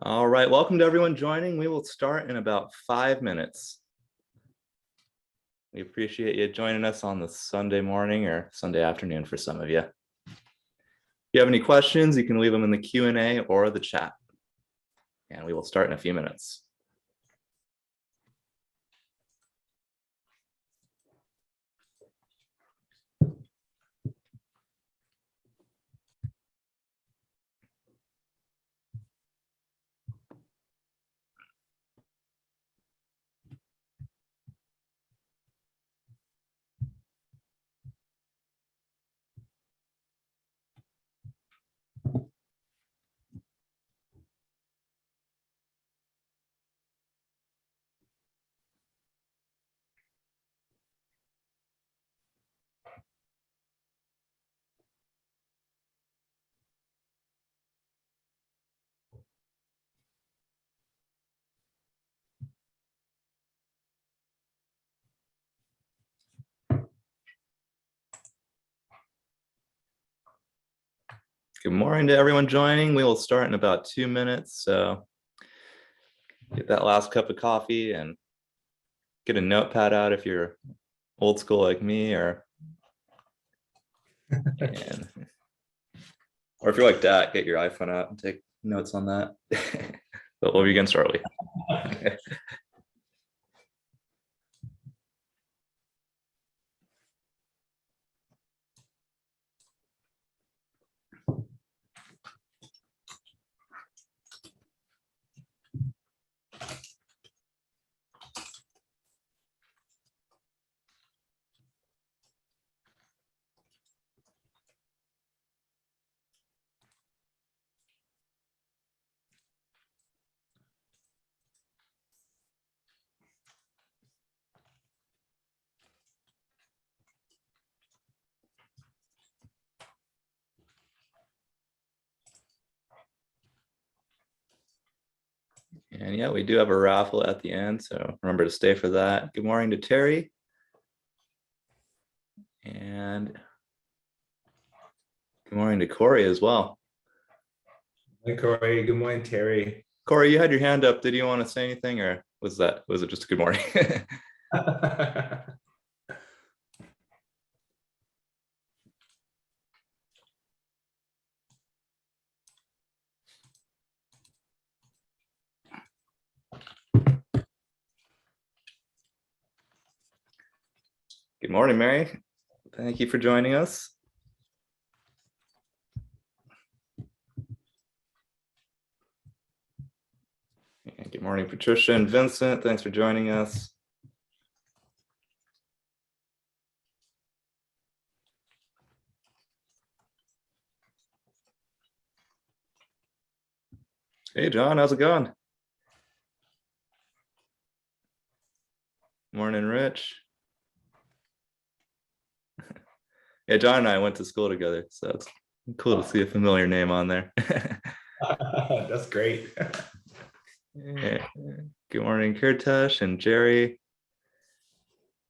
All right, welcome to everyone joining. We will start in about 5 minutes. We appreciate you joining us on the Sunday morning or Sunday afternoon for some of you. If you have any questions, you can leave them in the Q&A or the chat. And we will start in a few minutes. Good morning to everyone joining. We will start in about 2 minutes. So get that last cup of coffee and get a notepad out if you're old school like me, or if you're like that, get your iPhone out and take notes on that. But we'll begin shortly. And yeah, we do have a raffle at the end, so remember to stay for that. Good morning to Terry. And good morning to Corey as well. Good morning, Corey. Good morning, Terry. Corey, you had your hand up. Did you want to say anything, or was it just a good morning? Good morning, Mary. Thank you for joining us. And good morning, Patricia and Vincent. Thanks for joining us. Hey, John, how's it going? Morning, Rich. Yeah, John and I went to school together, so it's cool to see a familiar name on there. That's great. Yeah. Good morning, Kirtash and Jerry.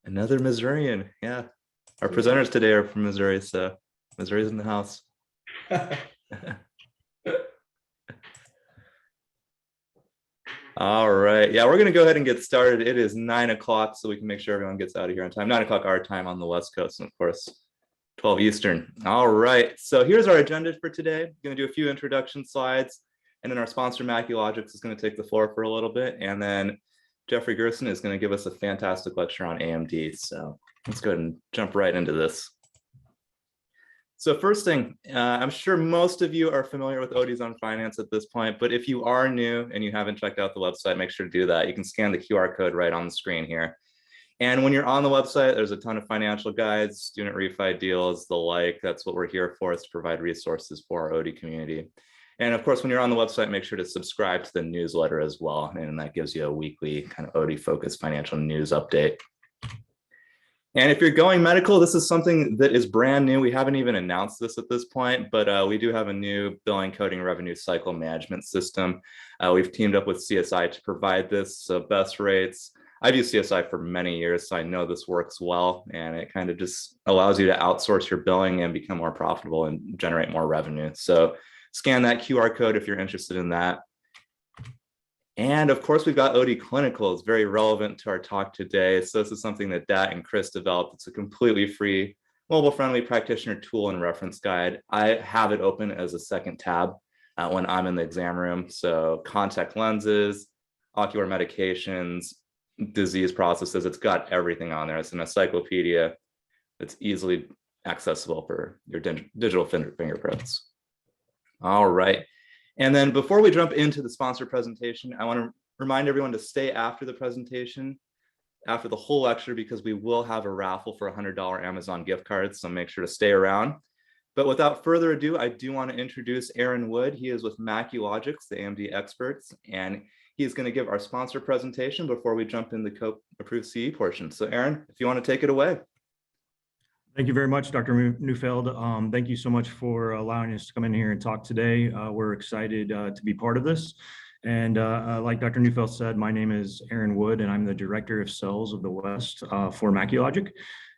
Another Missourian. Yeah, our presenters today are from Missouri, so Missouri's in the house. All right. Yeah, we're going to go ahead and get started. It is 9 o'clock, so we can make sure everyone gets out of here on time. 9 o'clock our time on the West Coast, and of course, 12 Eastern. All right. So here's our agenda for today. I'm going to do a few introduction slides, and then our sponsor, Maculogix, is going to take the floor for a little bit. And then Jeffry Gerson is going to give us a fantastic lecture on AMD. So let's go ahead and jump right into this. So first thing, I'm sure most of you are familiar with ODsonFinance at this point, but if you are new and you haven't checked out the website, make sure to do that. You can scan the QR code right on the screen here. And when you're on the website, there's a ton of financial guides, student refi deals, the like. That's what we're here for, is to provide resources for our OD community. And of course, when you're on the website, make sure to subscribe to the newsletter as well. And that gives you a weekly kind of OD-focused financial news update. And if you're going medical, this is something that is brand new. We haven't even announced this at this point, but we do have a new billing, coding, revenue cycle management system. We've teamed up with CSI to provide this. So best rates. I've used CSI for many years, so I know this works well, and it kind of just allows you to outsource your billing and become more profitable and generate more revenue. So scan that QR code if you're interested in that. And of course, we've got OD Clinical. It's very relevant to our talk today. So this is something that Dat and Chris developed. It's a completely free, mobile-friendly practitioner tool and reference guide. I have it open as a second tab when I'm in the exam room. So contact lenses, ocular medications, disease processes, it's got everything on there. It's an encyclopedia. It's easily accessible for your digital fingerprints. All right. And then before we jump into the sponsor presentation, I want to remind everyone to stay after the presentation, after the whole lecture, because we will have a raffle for $100 Amazon gift cards. So make sure to stay around. But without further ado, I do want to introduce Aaron Wood. He is with Maculogix, the AMD experts, and he is going to give our sponsor presentation before we jump in the co-approved CE portion. So Aaron, if you want to take it away. Thank you very much, Dr. Neufeld. Thank you so much for allowing us to come in here and talk today. We're excited to be part of this. And like Dr. Neufeld said, my name is Aaron Wood, and I'm the Director of Sales of the West for Maculogix.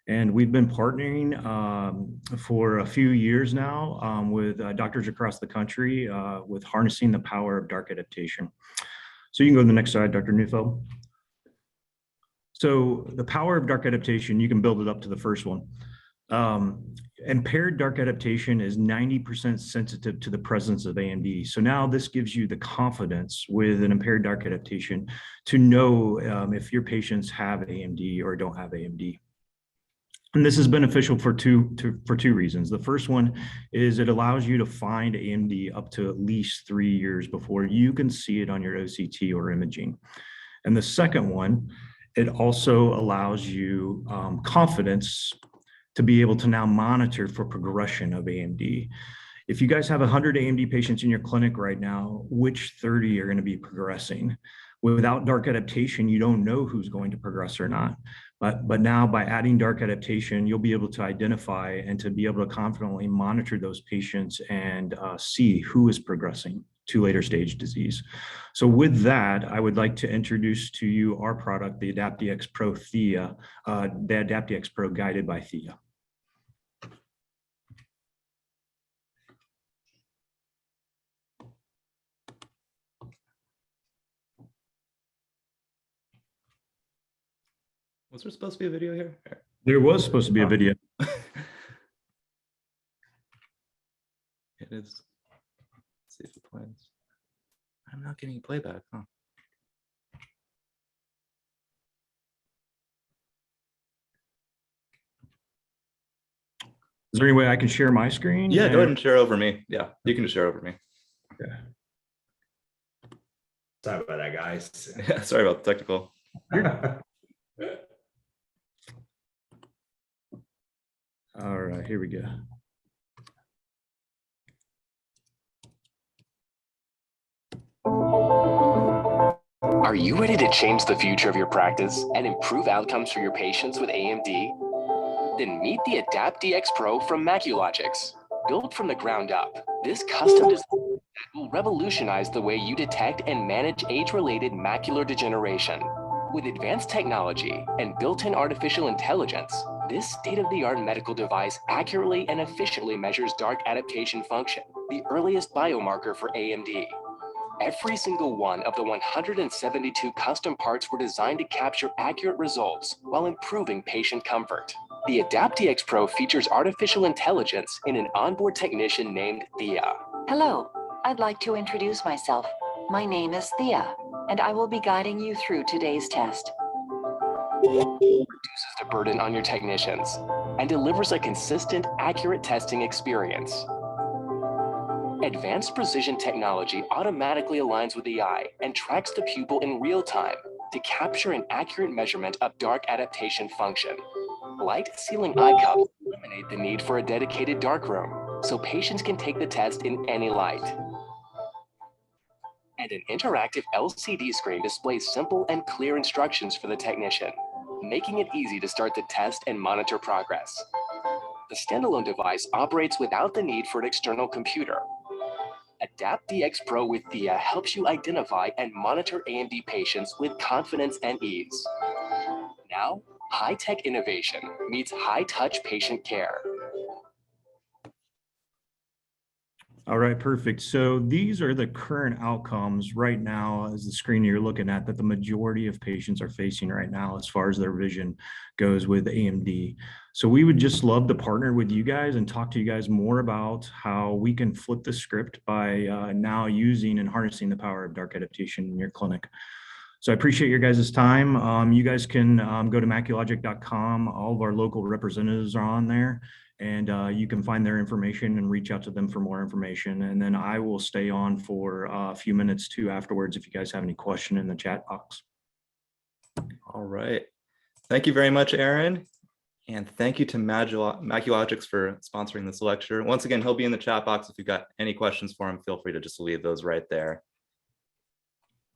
And we've been partnering for a few years now with doctors across the country with harnessing the power of dark adaptation. So you can go to the next slide, Dr. Neufeld. So the power of dark adaptation, you can build it up to the first one. Impaired dark adaptation is 90% sensitive to the presence of AMD. So now this gives you the confidence with an impaired dark adaptation to know if your patients have AMD or don't have AMD. And this is beneficial for two reasons. The first one is it allows you to find AMD up to at least 3 years before you can see it on your OCT or imaging. And the second one, it also allows you confidence to be able to now monitor for progression of AMD. If you guys have 100 AMD patients in your clinic right now, which 30 are going to be progressing? Without dark adaptation, you don't know who's going to progress or not. But now by adding dark adaptation, you'll be able to identify and to be able to confidently monitor those patients and see who is progressing to later stage disease. So with that, I would like to introduce to you our product, the AdaptDX Pro Thea, the AdaptDX Pro guided by Thea. Was there supposed to be a video here? There was supposed to be a video. It is. Let's see if it plays. I'm not getting playback, huh? Is there any way I can share my screen? Yeah, go ahead and share over me. Yeah, you can just share over me. Okay. Sorry about that, guys. Yeah, sorry about the technical. All right, here we go. Are you ready to change the future of your practice and improve outcomes for your patients with AMD? Then meet the AdaptDX Pro from Maculogix. Built from the ground up, this custom design will revolutionize the way you detect and manage age-related macular degeneration. With advanced technology and built-in artificial intelligence, this state-of-the-art medical device accurately and efficiently measures dark adaptation function, the earliest biomarker for AMD. Every single one of the 172 custom parts were designed to capture accurate results while improving patient comfort. The AdaptDX Pro features artificial intelligence in an onboard technician named Thea. Hello, I'd like to introduce myself. My name is Thea, and I will be guiding you through today's test. Reduces the burden on your technicians and delivers a consistent, accurate testing experience. Advanced precision technology automatically aligns with the eye and tracks the pupil in real time to capture an accurate measurement of dark adaptation function. Light ceiling eye cups eliminate the need for a dedicated darkroom, so patients can take the test in any light. And an interactive LCD screen displays simple and clear instructions for the technician, making it easy to start the test and monitor progress. The standalone device operates without the need for an external computer. AdaptDX Pro with Thea helps you identify and monitor AMD patients with confidence and ease. Now, high-tech innovation meets high-touch patient care. All right, perfect. So these are the current outcomes right now as the screen you're looking at that the majority of patients are facing right now as far as their vision goes with AMD. So we would just love to partner with you guys and talk to you guys more about how we can flip the script by now using and harnessing the power of dark adaptation in your clinic. So I appreciate your guys' time. You guys can go to Maculogix.com. All of our local representatives are on there, and you can find their information and reach out to them for more information. And then I will stay on for a few minutes too afterwards if you guys have any question in the chat box. All right. Thank you very much, Aaron. And thank you to Maculogix for sponsoring this lecture. Once again, he'll be in the chat box. If you've got any questions for him, feel free to just leave those right there.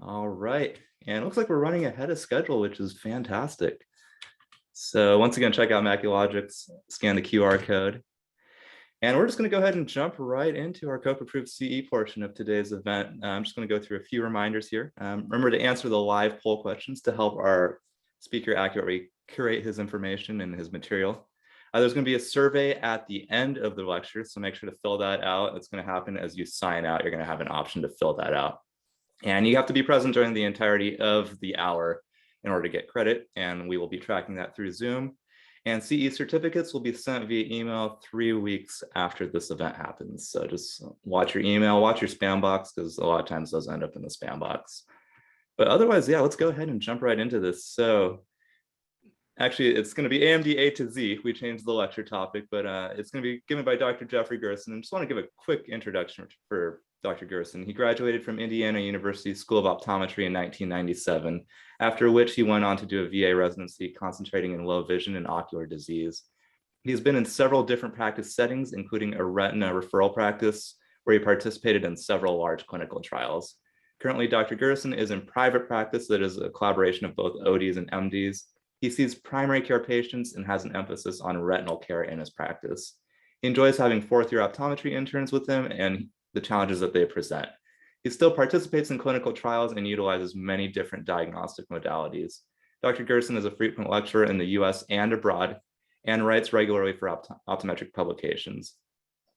All right. And it looks like we're running ahead of schedule, which is fantastic. So once again, check out Maculogix, scan the QR code. And we're just going to go ahead and jump right into our COPE-approved CE portion of today's event. I'm just going to go through a few reminders here. Remember to answer the live poll questions to help our speaker accurately curate his information and his material. There's going to be a survey at the end of the lecture, so make sure to fill that out. It's going to happen as you sign out. You're going to have an option to fill that out. And you have to be present during the entirety of the hour in order to get credit, and we will be tracking that through Zoom. And CE certificates will be sent via email 3 weeks after this event happens. So just watch your email, watch your spam box, because a lot of times those end up in the spam box. But otherwise, yeah, let's go ahead and jump right into this. So actually, it's going to be AMD A to Z. We changed the lecture topic, but it's going to be given by Dr. Jeffry Gerson. And just want to give a quick introduction for Dr. Gerson. He graduated from Indiana University School of Optometry in 1997, after which he went on to do a VA residency concentrating in low vision and ocular disease. He's been in several different practice settings, including a retina referral practice, where he participated in several large clinical trials. Currently, Dr. Gerson is in private practice that is a collaboration of both ODs and MDs. He sees primary care patients and has an emphasis on retinal care in his practice. He enjoys having fourth-year optometry interns with him and the challenges that they present. He still participates in clinical trials and utilizes many different diagnostic modalities. Dr. Gerson is a frequent lecturer in the US and abroad and writes regularly for optometric publications.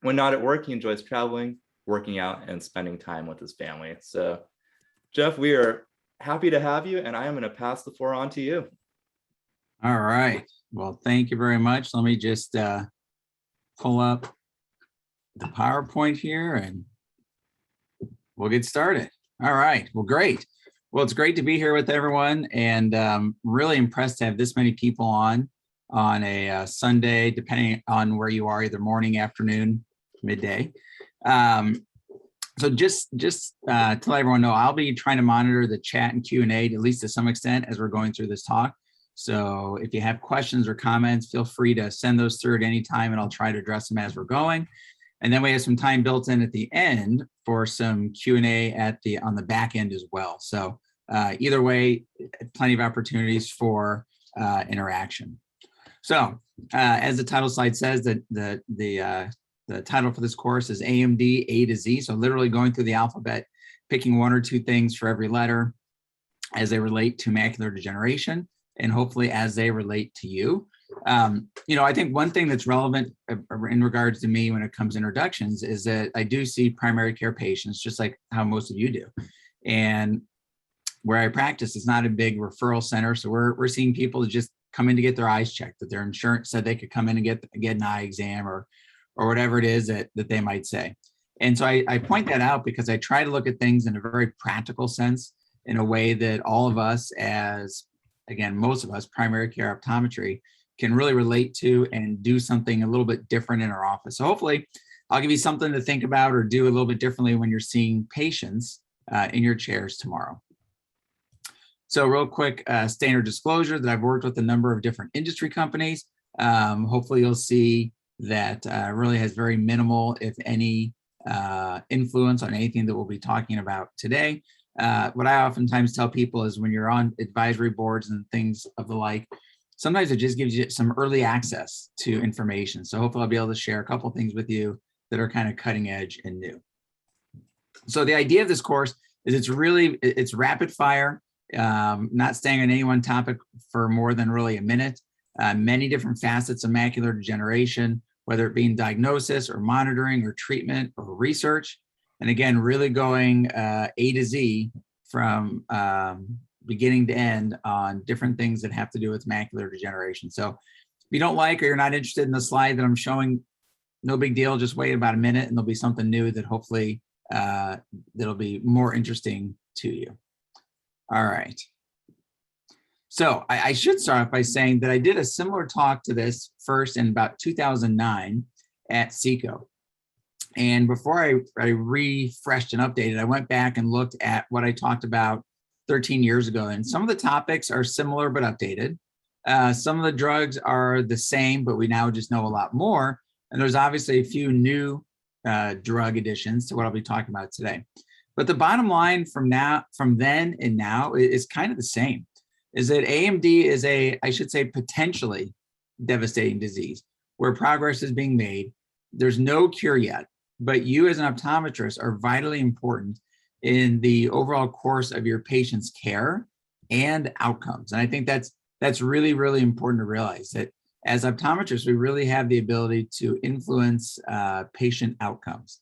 When not at work, he enjoys traveling, working out, and spending time with his family. So, Jeff, we are happy to have you, and I am going to pass the floor on to you. All right. Well, thank you very much. Let me just pull up the PowerPoint here and we'll get started. All right. Well, great. Well, it's great to be here with everyone, and really impressed to have this many people on a Sunday, depending on where you are, either morning, afternoon, midday. So just to let everyone know, I'll be trying to monitor the chat and Q&A, at least to some extent, as we're going through this talk. So if you have questions or comments, feel free to send those through at any time, and I'll try to address them as we're going. And then we have some time built in at the end for some Q&A on the back end as well. So either way, plenty of opportunities for interaction. So as the title slide says, the title for this course is AMD A to Z. So literally going through the alphabet, picking one or two things for every letter as they relate to macular degeneration, and hopefully as they relate to you. I think one thing that's relevant in regards to me when it comes to introductions is that I do see primary care patients, just like how most of you do. And where I practice is not a big referral center. So we're seeing people that just come in to get their eyes checked, that their insurance said they could come in and get an eye exam or whatever it is that they might say. And so I point that out because I try to look at things in a very practical sense, in a way that all of us most of us, primary care optometry, can really relate to and do something a little bit different in our office. So hopefully I'll give you something to think about or do a little bit differently when you're seeing patients in your chairs tomorrow. So real quick, standard disclosure that I've worked with a number of different industry companies. Hopefully you'll see that really has very minimal, if any, influence on anything that we'll be talking about today. What I oftentimes tell people is when you're on advisory boards and things of the like, sometimes it just gives you some early access to information. So hopefully I'll be able to share a couple of things with you that are kind of cutting edge and new. So the idea of this course is it's rapid fire, not staying on any one topic for more than really a minute. Many different facets of macular degeneration. whether it be in diagnosis or monitoring or treatment or research. And again, really going A to Z from beginning to end on different things that have to do with macular degeneration. So if you don't like or you're not interested in the slide that I'm showing, no big deal. Just wait about a minute and there'll be something new that hopefully that'll be more interesting to you. All right. So I should start off by saying that I did a similar talk to this first in about 2009 at SECO. And before I refreshed and updated, I went back and looked at what I talked about 13 years ago. And some of the topics are similar but updated. Some of the drugs are the same, but we now just know a lot more. And there's obviously a few new drug additions to what I'll be talking about today. But the bottom line from then and now is kind of the same, is that AMD is I should say, potentially devastating disease where progress is being made. There's no cure yet, but you as an optometrist are vitally important in the overall course of your patient's care and outcomes. And I think that's really, really important to realize that as optometrists, we really have the ability to influence patient outcomes.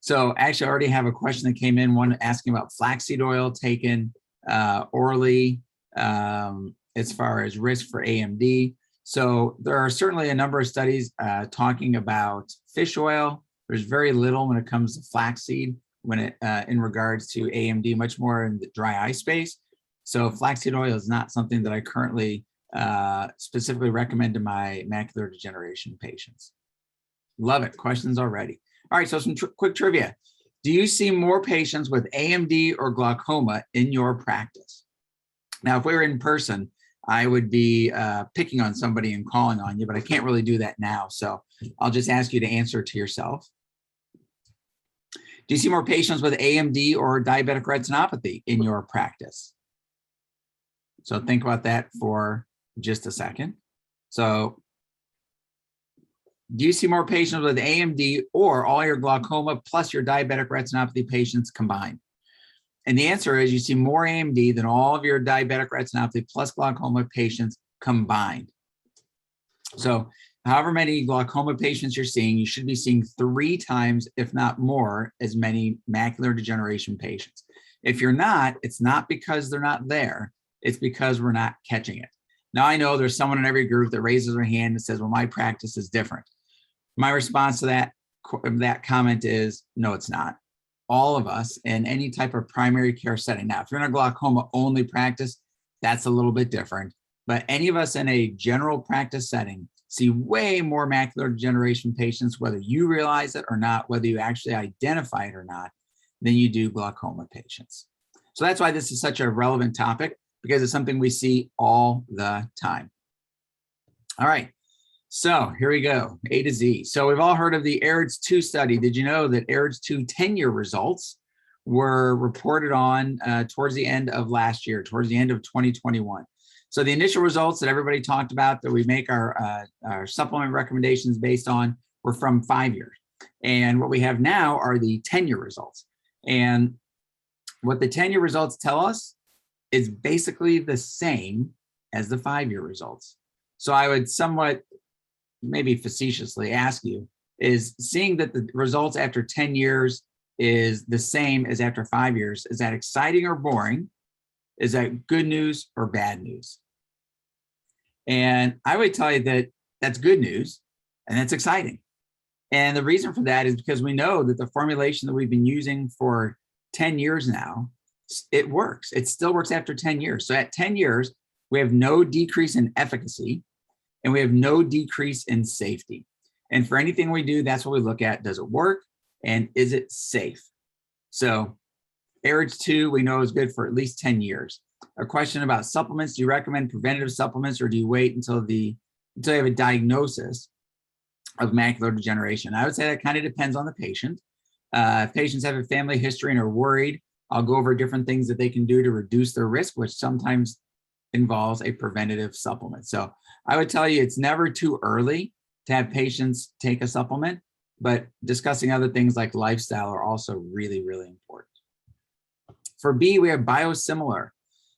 So actually, I already have a question that came in, one asking about flaxseed oil taken orally as far as risk for AMD. So there are certainly a number of studies talking about fish oil. There's very little when it comes to flaxseed in regards to AMD, much more in the dry eye space. So flaxseed oil is not something that I currently specifically recommend to my macular degeneration patients. Love it. Questions already. All right, so some quick trivia. Do you see more patients with AMD or glaucoma in your practice? Now, if we were in person, I would be picking on somebody and calling on you, but I can't really do that now. So I'll just ask you to answer to yourself. Do you see more patients with AMD or diabetic retinopathy in your practice? So think about that for just a second. So do you see more patients with AMD or all your glaucoma plus your diabetic retinopathy patients combined? And the answer is you see more AMD than all of your diabetic retinopathy plus glaucoma patients combined. So however many glaucoma patients you're seeing, you should be seeing 3 times, if not more, as many macular degeneration patients. If you're not, it's not because they're not there. It's because we're not catching it. Now, I know there's someone in every group that raises their hand and says, well, my practice is different. My response to that comment is, no, it's not. All of us in any type of primary care setting. Now, if you're in a glaucoma only practice, that's a little bit different. But any of us in a general practice setting see way more macular degeneration patients, whether you realize it or not, whether you actually identify it or not, than you do glaucoma patients. So that's why this is such a relevant topic, because it's something we see all the time. All right, so here we go, A to Z. So we've all heard of the AREDS2 study. Did you know that AREDS2 10-year results were reported on towards the end of last year, towards the end of 2021? So the initial results that everybody talked about that we make our supplement recommendations based on were from 5 years. And what we have now are the 10-year results. And what the 10-year results tell us is basically the same as the 5-year results. So I would somewhat, maybe facetiously ask you, is seeing that the results after 10 years is the same as after 5 years, is that exciting or boring? Is that good news or bad news? And I would tell you that that's good news and that's exciting. And the reason for that is because we know that the formulation that we've been using for 10 years now, it works. It still works after 10 years. So at 10 years, we have no decrease in efficacy and we have no decrease in safety. And for anything we do, that's what we look at. Does it work? And is it safe? So AREDS2, we know is good for at least 10 years. A question about supplements. Do you recommend preventative supplements or do you wait until you have a diagnosis of macular degeneration? I would say that kind of depends on the patient. If patients have a family history and are worried, I'll go over different things that they can do to reduce their risk, which sometimes involves a preventative supplement. So I would tell you it's never too early to have patients take a supplement, but discussing other things like lifestyle are also really, really important. For B, we have biosimilar.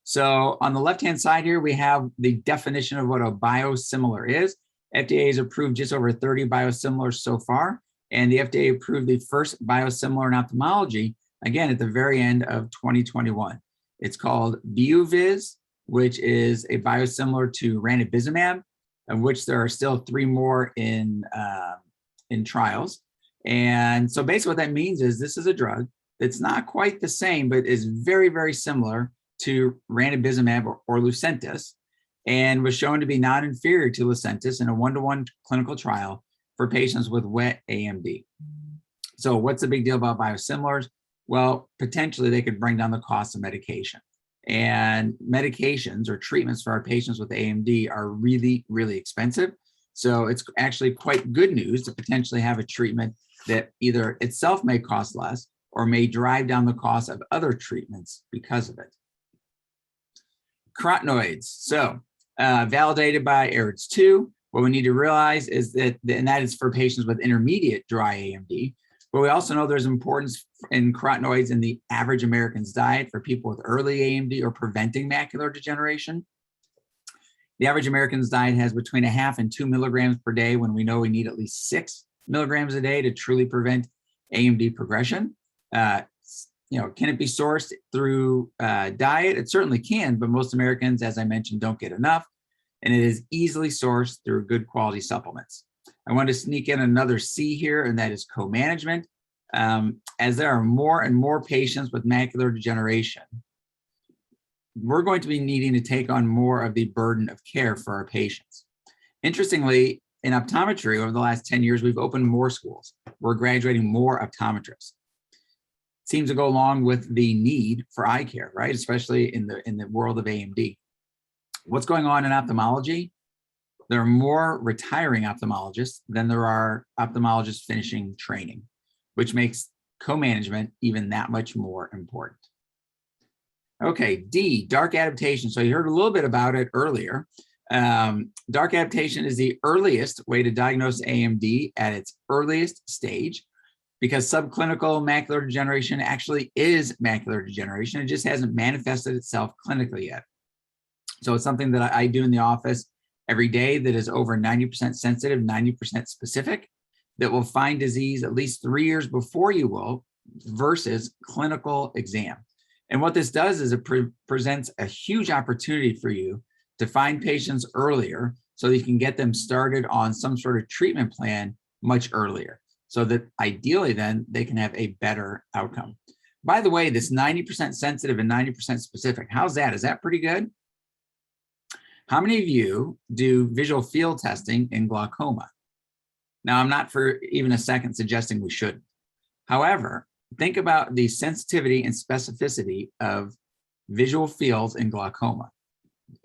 So on the left-hand side here, we have the definition of what a biosimilar is. FDA has approved just over 30 biosimilars so far, and the FDA approved the first biosimilar in ophthalmology, again, at the very end of 2021. It's called Bioviz, which is a biosimilar to ranibizumab, of which there are still 3 more in trials. And so basically what that means is this is a drug that's not quite the same, but is very, very similar to ranibizumab or Lucentis, and was shown to be non-inferior to Lucentis in a 1-to-1 clinical trial for patients with wet AMD. So what's the big deal about biosimilars? Well, potentially they could bring down the cost of medication. And medications or treatments for our patients with AMD are really, really expensive. So it's actually quite good news to potentially have a treatment that either itself may cost less or may drive down the cost of other treatments because of it. Carotenoids. So validated by AREDS 2. What we need to realize is that, and that is for patients with intermediate dry AMD, but we also know there's importance in carotenoids in the average American's diet for people with early AMD or preventing macular degeneration. The average American's diet has between 0.5 and 2 milligrams per day, when we know we need at least 6 milligrams a day to truly prevent AMD progression. Can it be sourced through diet? It certainly can, but most Americans, as I mentioned, don't get enough, and it is easily sourced through good quality supplements. I want to sneak in another C here, and that is co-management. As there are more and more patients with macular degeneration, we're going to be needing to take on more of the burden of care for our patients. Interestingly, in optometry, over the last 10 years, we've opened more schools. We're graduating more optometrists. Seems to go along with the need for eye care, right? Especially in the world of AMD. What's going on in ophthalmology? There are more retiring ophthalmologists than there are ophthalmologists finishing training, which makes co-management even that much more important. Okay, D, dark adaptation. So you heard a little bit about it earlier. Dark adaptation is the earliest way to diagnose AMD at its earliest stage, because subclinical macular degeneration actually is macular degeneration. It just hasn't manifested itself clinically yet. So it's something that I do in the office every day that is over 90% sensitive, 90% specific, that will find disease at least 3 years before you will, versus clinical exam. And what this does is it presents a huge opportunity for you to find patients earlier so that you can get them started on some sort of treatment plan much earlier, so that ideally then they can have a better outcome. By the way, this 90% sensitive and 90% specific, how's that? Is that pretty good? How many of you do visual field testing in glaucoma? Now, I'm not for even a second suggesting we shouldn't. However, think about the sensitivity and specificity of visual fields in glaucoma.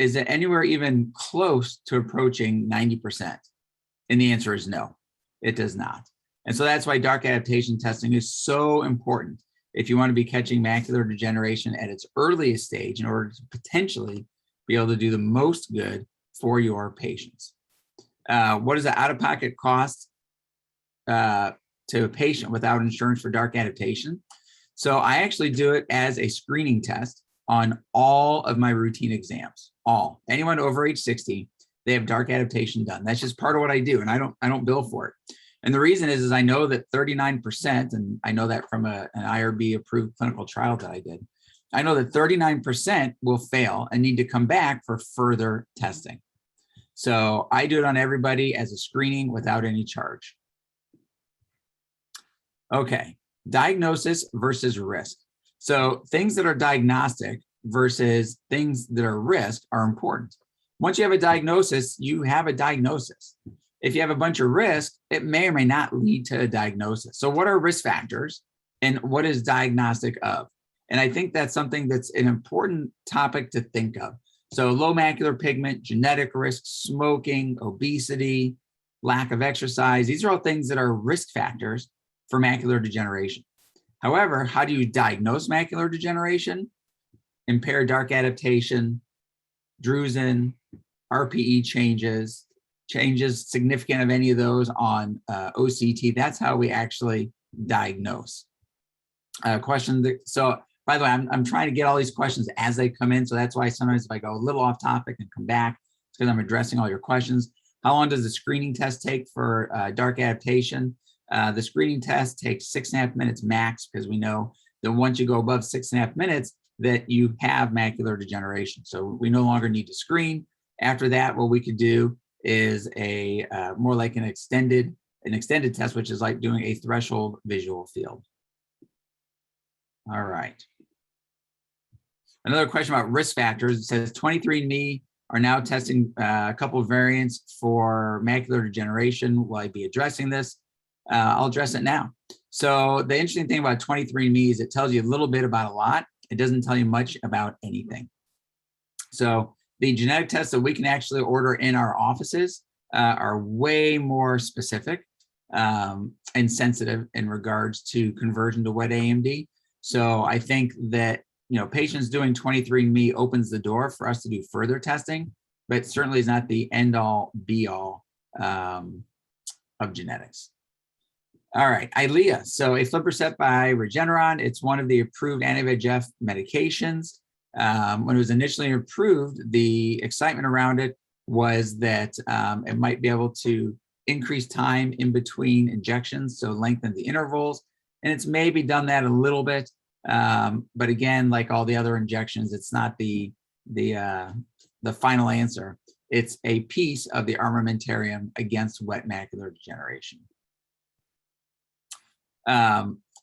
Is it anywhere even close to approaching 90%? And the answer is no, it does not. And so that's why dark adaptation testing is so important if you want to be catching macular degeneration at its earliest stage in order to potentially be able to do the most good for your patients. What is the out-of-pocket cost to a patient without insurance for dark adaptation? So I actually do it as a screening test on all of my routine exams. All. Anyone over age 60, they have dark adaptation done. That's just part of what I do, and I don't bill for it. And the reason is I know that 39%, and I know that from an IRB approved clinical trial that I did, I know that 39% will fail and need to come back for further testing. So I do it on everybody as a screening without any charge. Okay, diagnosis versus risk. So things that are diagnostic versus things that are risk are important. Once you have a diagnosis, you have a diagnosis. If you have a bunch of risk, it may or may not lead to a diagnosis. So what are risk factors and what is diagnostic of? And I think that's something that's an important topic to think of. So low macular pigment, genetic risk, smoking, obesity, lack of exercise, these are all things that are risk factors for macular degeneration. However, how do you diagnose macular degeneration? Impaired dark adaptation, drusen, RPE changes significant of any of those on OCT. That's how we actually diagnose. So by the way, I'm trying to get all these questions as they come in. So that's why sometimes if I go a little off topic and come back, it's because I'm addressing all your questions. How long does the screening test take for dark adaptation? The screening test takes 6.5 minutes max, because we know that once you go above 6.5 minutes, that you have macular degeneration. So we no longer need to screen. After that, what we could do is a more like an extended test, which is like doing a threshold visual field. All right. Another question about risk factors. It says 23andMe are now testing a couple of variants for macular degeneration. Will I be addressing this? I'll address it now. So the interesting thing about 23andMe is it tells you a little bit about a lot. It doesn't tell you much about anything. So the genetic tests that we can actually order in our offices are way more specific and sensitive in regards to conversion to wet AMD. So I think that, you know, patients doing 23andMe opens the door for us to do further testing, but certainly is not the end all be all of genetics. All right, Eylea. So aflibercept by Regeneron, it's one of the approved anti-VEGF medications. When it was initially approved, the excitement around it was that it might be able to increase time in between injections, so lengthen the intervals. And it's maybe done that a little bit. But again, like all the other injections, it's not the final answer. It's a piece of the armamentarium against wet macular degeneration.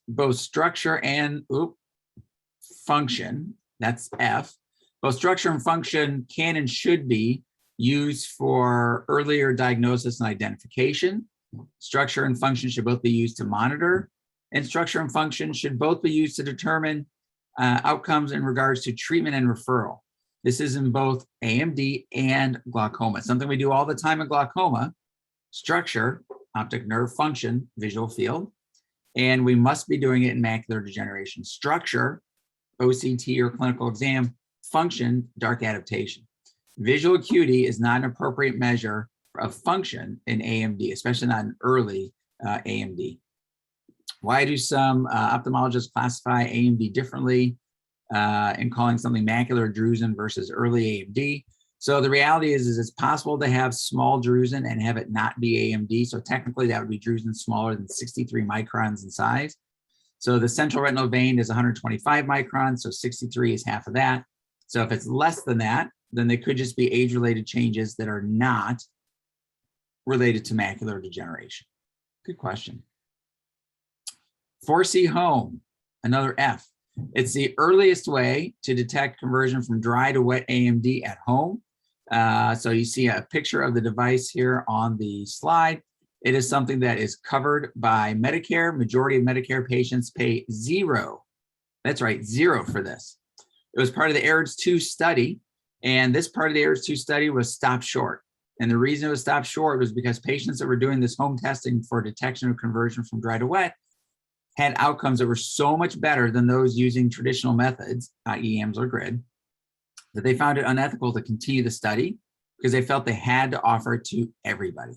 Both structure and function, that's F, both structure and function can and should be used for earlier diagnosis and identification. Structure and function should both be used to monitor, and structure and function should both be used to determine outcomes in regards to treatment and referral. This is in both AMD and glaucoma. Something we do all the time in glaucoma: structure, optic nerve, function, visual field. And we must be doing it in macular degeneration. Structure, OCT or clinical exam; function, dark adaptation. Visual acuity is not an appropriate measure of function in AMD, especially not in early AMD. Why do some ophthalmologists classify AMD differently in calling something macular drusen versus early AMD? So the reality is it's possible to have small drusen and have it not be AMD. So technically that would be drusen smaller than 63 microns in size. So the central retinal vein is 125 microns, so 63 is half of that. So if it's less than that, then they could just be age-related changes that are not related to macular degeneration. Good question. 4C home, another F. It's the earliest way to detect conversion from dry to wet AMD at home. So you see a picture of the device here on the slide. It is something that is covered by Medicare. Majority of Medicare patients pay zero. That's right, zero for this. It was part of the AREDS-2 study, and this part of the AREDS-2 study was stopped short. And the reason it was stopped short was because patients that were doing this home testing for detection of conversion from dry to wet had outcomes that were so much better than those using traditional methods, EMs or grid, that they found it unethical to continue the study because they felt they had to offer it to everybody.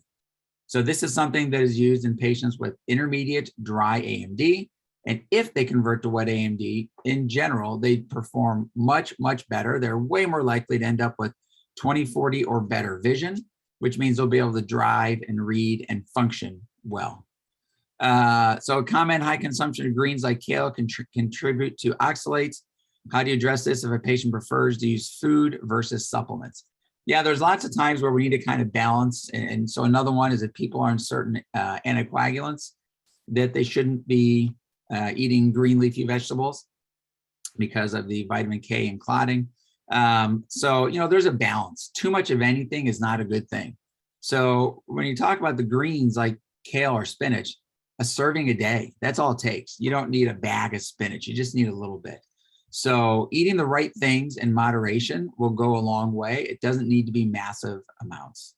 So this is something that is used in patients with intermediate dry AMD. And if they convert to wet AMD, in general, they perform much, much better. They're way more likely to end up with 20/40 or better vision, which means they'll be able to drive and read and function well. So comment: high consumption of greens like kale can contribute to oxalates. How do you address this if a patient prefers to use food versus supplements? Yeah, there's lots of times where we need to kind of balance. And so another one is that people are on certain anticoagulants, that they shouldn't be eating green leafy vegetables because of the vitamin K and clotting. So, you know, there's a balance. Too much of anything is not a good thing. So when you talk about the greens like kale or spinach, a serving a day, that's all it takes. You don't need a bag of spinach. You just need a little bit. So eating the right things in moderation will go a long way. It doesn't need to be massive amounts.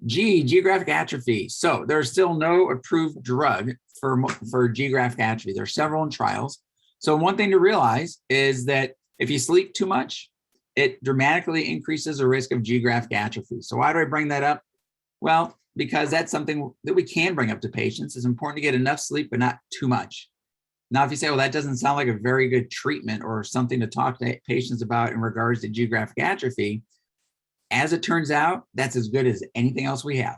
G, geographic atrophy. So there's still no approved drug for geographic atrophy. There are several in trials. So one thing to realize is that if you sleep too much, it dramatically increases the risk of geographic atrophy. So why do I bring that up? Well, because that's something that we can bring up to patients. It's important to get enough sleep, but not too much. Now, if you say, well, that doesn't sound like a very good treatment or something to talk to patients about in regards to geographic atrophy, As it turns out, that's as good as anything else we have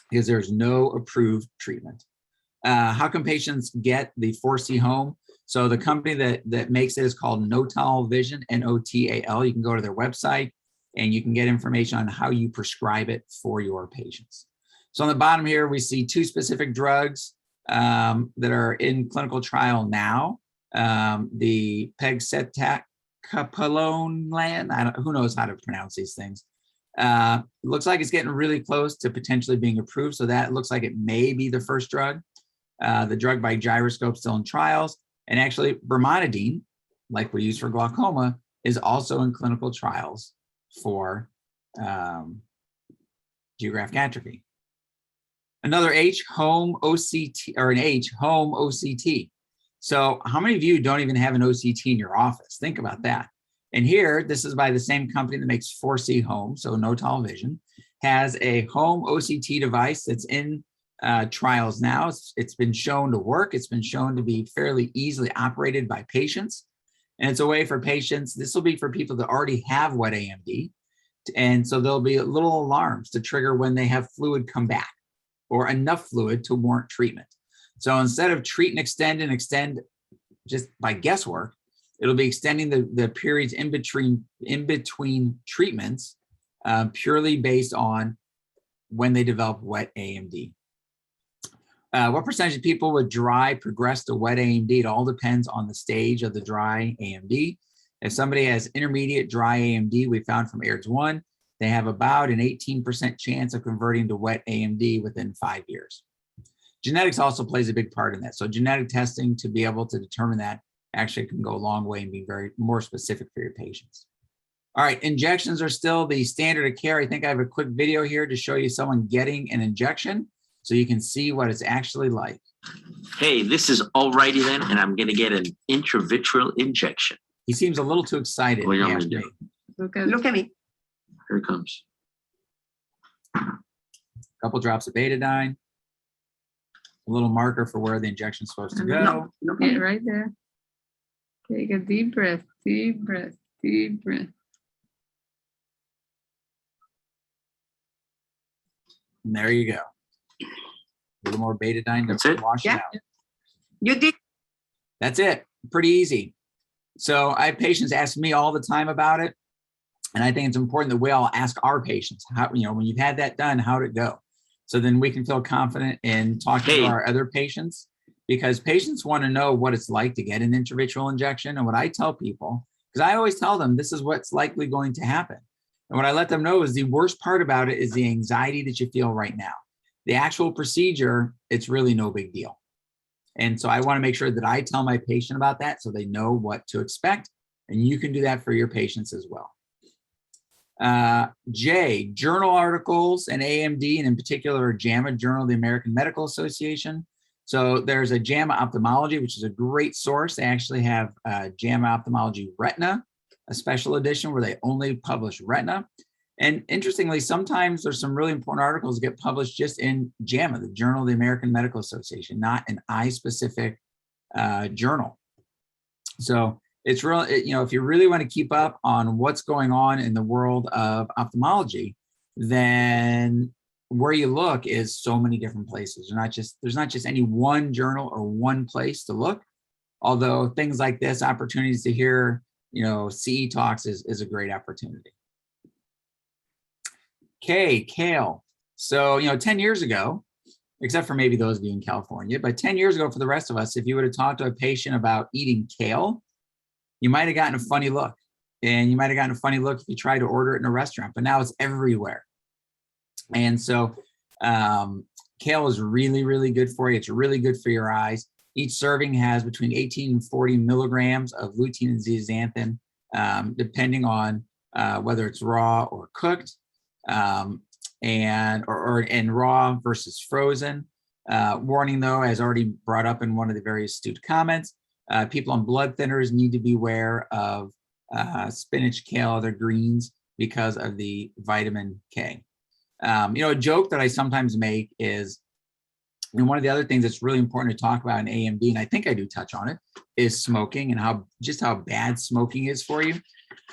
because there's no approved treatment. How can patients get the 4C home? So the company that makes it is called Notal Vision, Notal. You can go to their website and you can get information on how you prescribe it for your patients. So on the bottom here, we see 2 specific drugs that are in clinical trial now. The pegcetacoplan, who knows how to pronounce these things. Looks like it's getting really close to potentially being approved. So that looks like it may be the first drug. The drug by Gyroscope still in trials. And actually, brimonidine, like we use for glaucoma, is also in clinical trials for geographic atrophy. Another H, home OCT, or an H, home OCT. So how many of you don't even have an OCT in your office? Think about that. And here, this is by the same company that makes 4C Home, so Notal Vision, has a home OCT device that's in trials now. It's been shown to work. It's been shown to be fairly easily operated by patients. And it's a way for patients, this will be for people that already have wet AMD. And so there'll be little alarms to trigger when they have fluid come back or enough fluid to warrant treatment. So instead of treat and extend just by guesswork, it'll be extending the periods in between treatments purely based on when they develop wet AMD. What percentage of people with dry progress to wet AMD? It all depends on the stage of the dry AMD. If somebody has intermediate dry AMD, we found from AIRDS 1, they have about an 18% chance of converting to wet AMD within 5 years. Genetics also plays a big part in that. So genetic testing to be able to determine that actually can go a long way and be very more specific for your patients. All right, injections are still the standard of care. I think I have a quick video here to show you someone getting an injection so you can see what it's actually like. Hey, this is Alrighty then, and I'm going to get an intravitreal injection. He seems a little too excited. What are you going to do? Look at me. Here it comes. A couple drops of betadine, a little marker for where the injection's supposed to go. No, look at Okay, me. right there. Take a deep breath, deep breath, deep breath. And there you go. A little more betadine That's to it? wash it Yeah. out. You did. That's it. Pretty easy. So I have patients ask me all the time about it. And I think it's important that we all ask our patients, how, when you've had that done, how'd it go? So then we can feel confident in talking to our other patients, because patients want to know what it's like to get an intravitreal injection. And what I tell people, because I always tell them this is what's likely going to happen. And what I let them know is the worst part about it is the anxiety that you feel right now. The actual procedure, it's really no big deal. And so I want to make sure that I tell my patient about that so they know what to expect. And you can do that for your patients as well. J, journal articles and AMD, and in particular, JAMA, Journal of the American Medical Association. So there's a JAMA Ophthalmology, which is a great source. They actually have JAMA Ophthalmology Retina, a special edition where they only publish retina. And interestingly, sometimes there's some really important articles that get published just in JAMA, the Journal of the American Medical Association, not an eye-specific journal. So it's real, if you really want to keep up on what's going on in the world of ophthalmology, then where you look is so many different places. There's not just any one journal or one place to look. Although things like this, opportunities to hear, CE talks is a great opportunity. Kale. So, 10 years ago, except for maybe those of you in California, but 10 years ago for the rest of us, if you would have talked to a patient about eating kale, you might have gotten a funny look. And you might have gotten a funny look if you tried to order it in a restaurant, but now it's everywhere. And so kale is really, really good for you. It's really good for your eyes. Each serving has between 18 and 40 milligrams of lutein and zeaxanthin, depending on whether it's raw or cooked, and raw versus frozen. Warning though, as already brought up in one of the very astute comments, people on blood thinners need to be aware of spinach, kale, other greens because of the vitamin K. A joke that I sometimes make is, one of the other things that's really important to talk about in AMD, and I think I do touch on it, is smoking and how bad smoking is for you.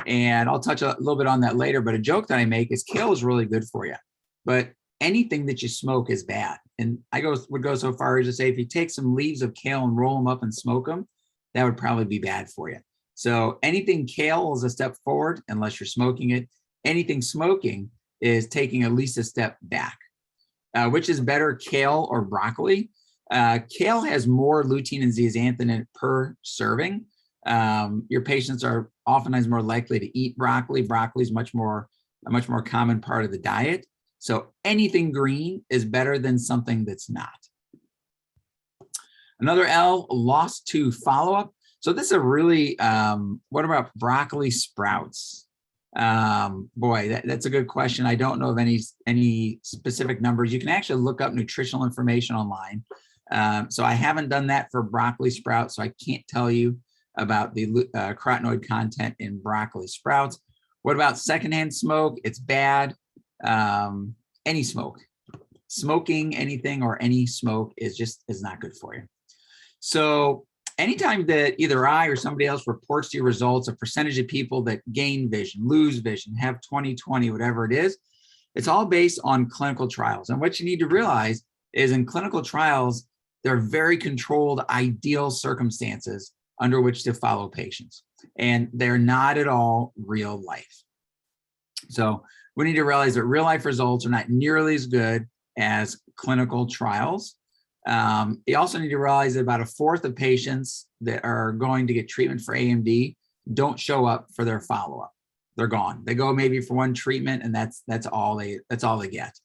And I'll touch a little bit on that later, but a joke that I make is kale is really good for you, but anything that you smoke is bad. And I would go so far as to say, if you take some leaves of kale and roll them up and smoke them, that would probably be bad for you. So anything kale is a step forward unless you're smoking it. Anything smoking is taking at least a step back. Which is better, kale or broccoli? Kale has more lutein and zeaxanthin in it per serving. Your patients are oftentimes more likely to eat broccoli. Broccoli is a much more common part of the diet. So anything green is better than something that's not. Another L, lost to follow-up. So this is a really, what about broccoli sprouts? Boy, that's a good question. I don't know of any specific numbers. You can actually look up nutritional information online. So I haven't done that for broccoli sprouts, so I can't tell you about the carotenoid content in broccoli sprouts. What about secondhand smoke? It's bad. Any smoke, smoking anything or any smoke is not good for you. So anytime that either I or somebody else reports to your results, a percentage of people that gain vision, lose vision, have 20/20, whatever it is, it's all based on clinical trials. And what you need to realize is in clinical trials, they're very controlled, ideal circumstances under which to follow patients. And they're not at all real life. So we need to realize that real life results are not nearly as good as clinical trials. You also need to realize that about a fourth of patients that are going to get treatment for AMD don't show up for their follow-up. They're gone. They go maybe for one treatment, and that's all they get.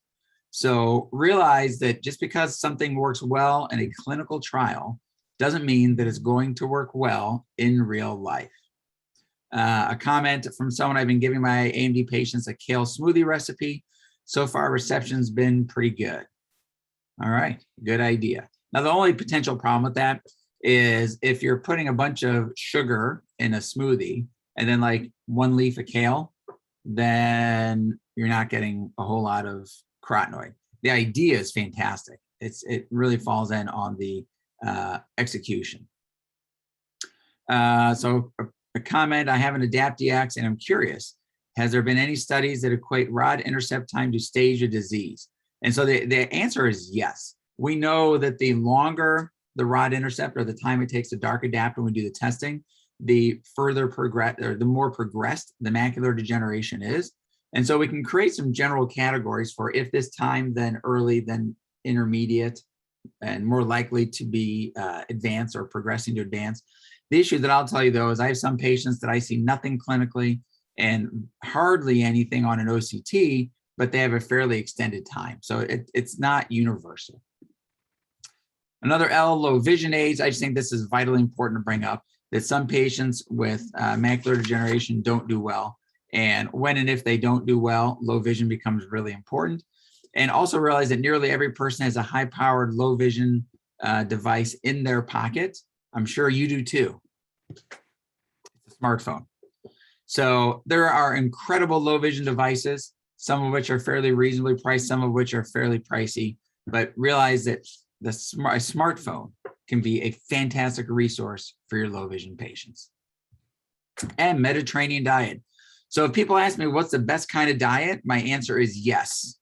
So realize that just because something works well in a clinical trial doesn't mean that it's going to work well in real life. A comment from someone: I've been giving my AMD patients a kale smoothie recipe. So far, reception's been pretty good. All right, good idea. Now, the only potential problem with that is if you're putting a bunch of sugar in a smoothie and then like one leaf of kale, then you're not getting a whole lot of carotenoid. The idea is fantastic. It really falls in on the execution. So a comment: I have an AdaptDX and I'm curious, has there been any studies that equate rod intercept time to stage of disease? And so the answer is yes. We know that the longer the rod intercept or the time it takes to dark adapt when we do the testing, the further progress or the more progressed the macular degeneration is. And so we can create some general categories for if this time, then early, then intermediate, and more likely to be advanced or progressing to advanced. The issue that I'll tell you though is I have some patients that I see nothing clinically and hardly anything on an OCT, but they have a fairly extended time. So it's not universal. Another L, low vision aids. I just think this is vitally important to bring up, that some patients with macular degeneration don't do well. And when and if they don't do well, low vision becomes really important. And also realize that nearly every person has a high-powered low vision device in their pocket. I'm sure you do too. It's a smartphone. So there are incredible low vision devices, some of which are fairly reasonably priced, some of which are fairly pricey, but realize that a smartphone can be a fantastic resource for your low vision patients. And Mediterranean diet. So if people ask me what's the best kind of diet, my answer is yes.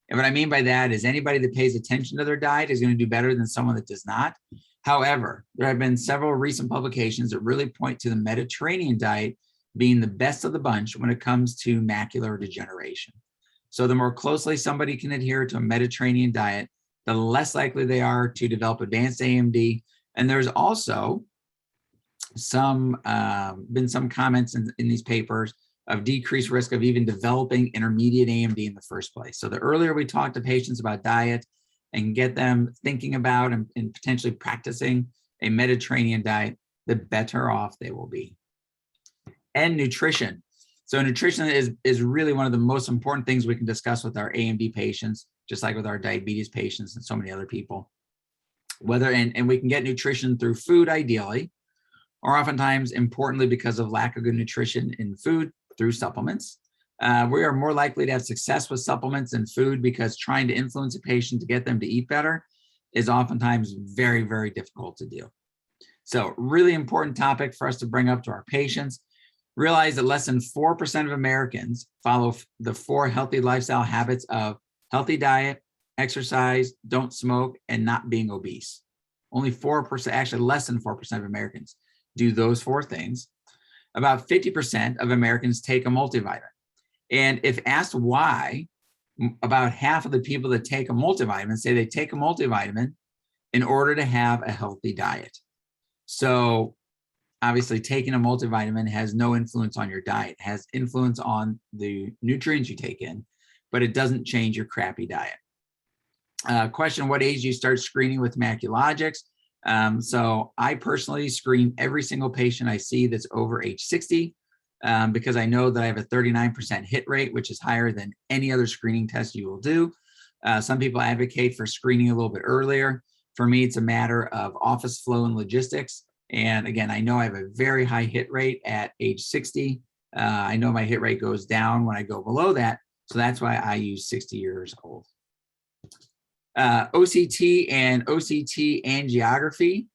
And what I mean by that is anybody that pays attention to their diet is going to do better than someone that does not. However, there have been several recent publications that really point to the Mediterranean diet being the best of the bunch when it comes to macular degeneration. So the more closely somebody can adhere to a Mediterranean diet, the less likely they are to develop advanced AMD. And there's also been some comments in these papers of decreased risk of even developing intermediate AMD in the first place. So the earlier we talk to patients about diet and get them thinking about and potentially practicing a Mediterranean diet, the better off they will be. And nutrition. So nutrition is really one of the most important things we can discuss with our AMD patients, just like with our diabetes patients and so many other people. And we can get nutrition through food ideally, or oftentimes, importantly, because of lack of good nutrition in food, through supplements. We are more likely to have success with supplements and food because trying to influence a patient to get them to eat better is oftentimes very, very difficult to do. So really important topic for us to bring up to our patients. realize that less than 4% of Americans follow the 4 healthy lifestyle habits of healthy diet, exercise, don't smoke, and not being obese. Only 4%, actually less than 4% of Americans do those 4 things. About 50% of Americans take a multivitamin. And if asked why, about half of the people that take a multivitamin say they take a multivitamin in order to have a healthy diet. So obviously taking a multivitamin has no influence on your diet, it has influence on the nutrients you take in, but it doesn't change your crappy diet. Question, what age do you start screening with Maculogix? So I personally screen every single patient I see that's over age 60 because I know that I have a 39% hit rate, which is higher than any other screening test you will do. Some people advocate for screening a little bit earlier. For me, it's a matter of office flow and logistics. And again, I know I have a very high hit rate at age 60. I know my hit rate goes down when I go below that. So that's why I use 60 years old. OCT and OCT angiography.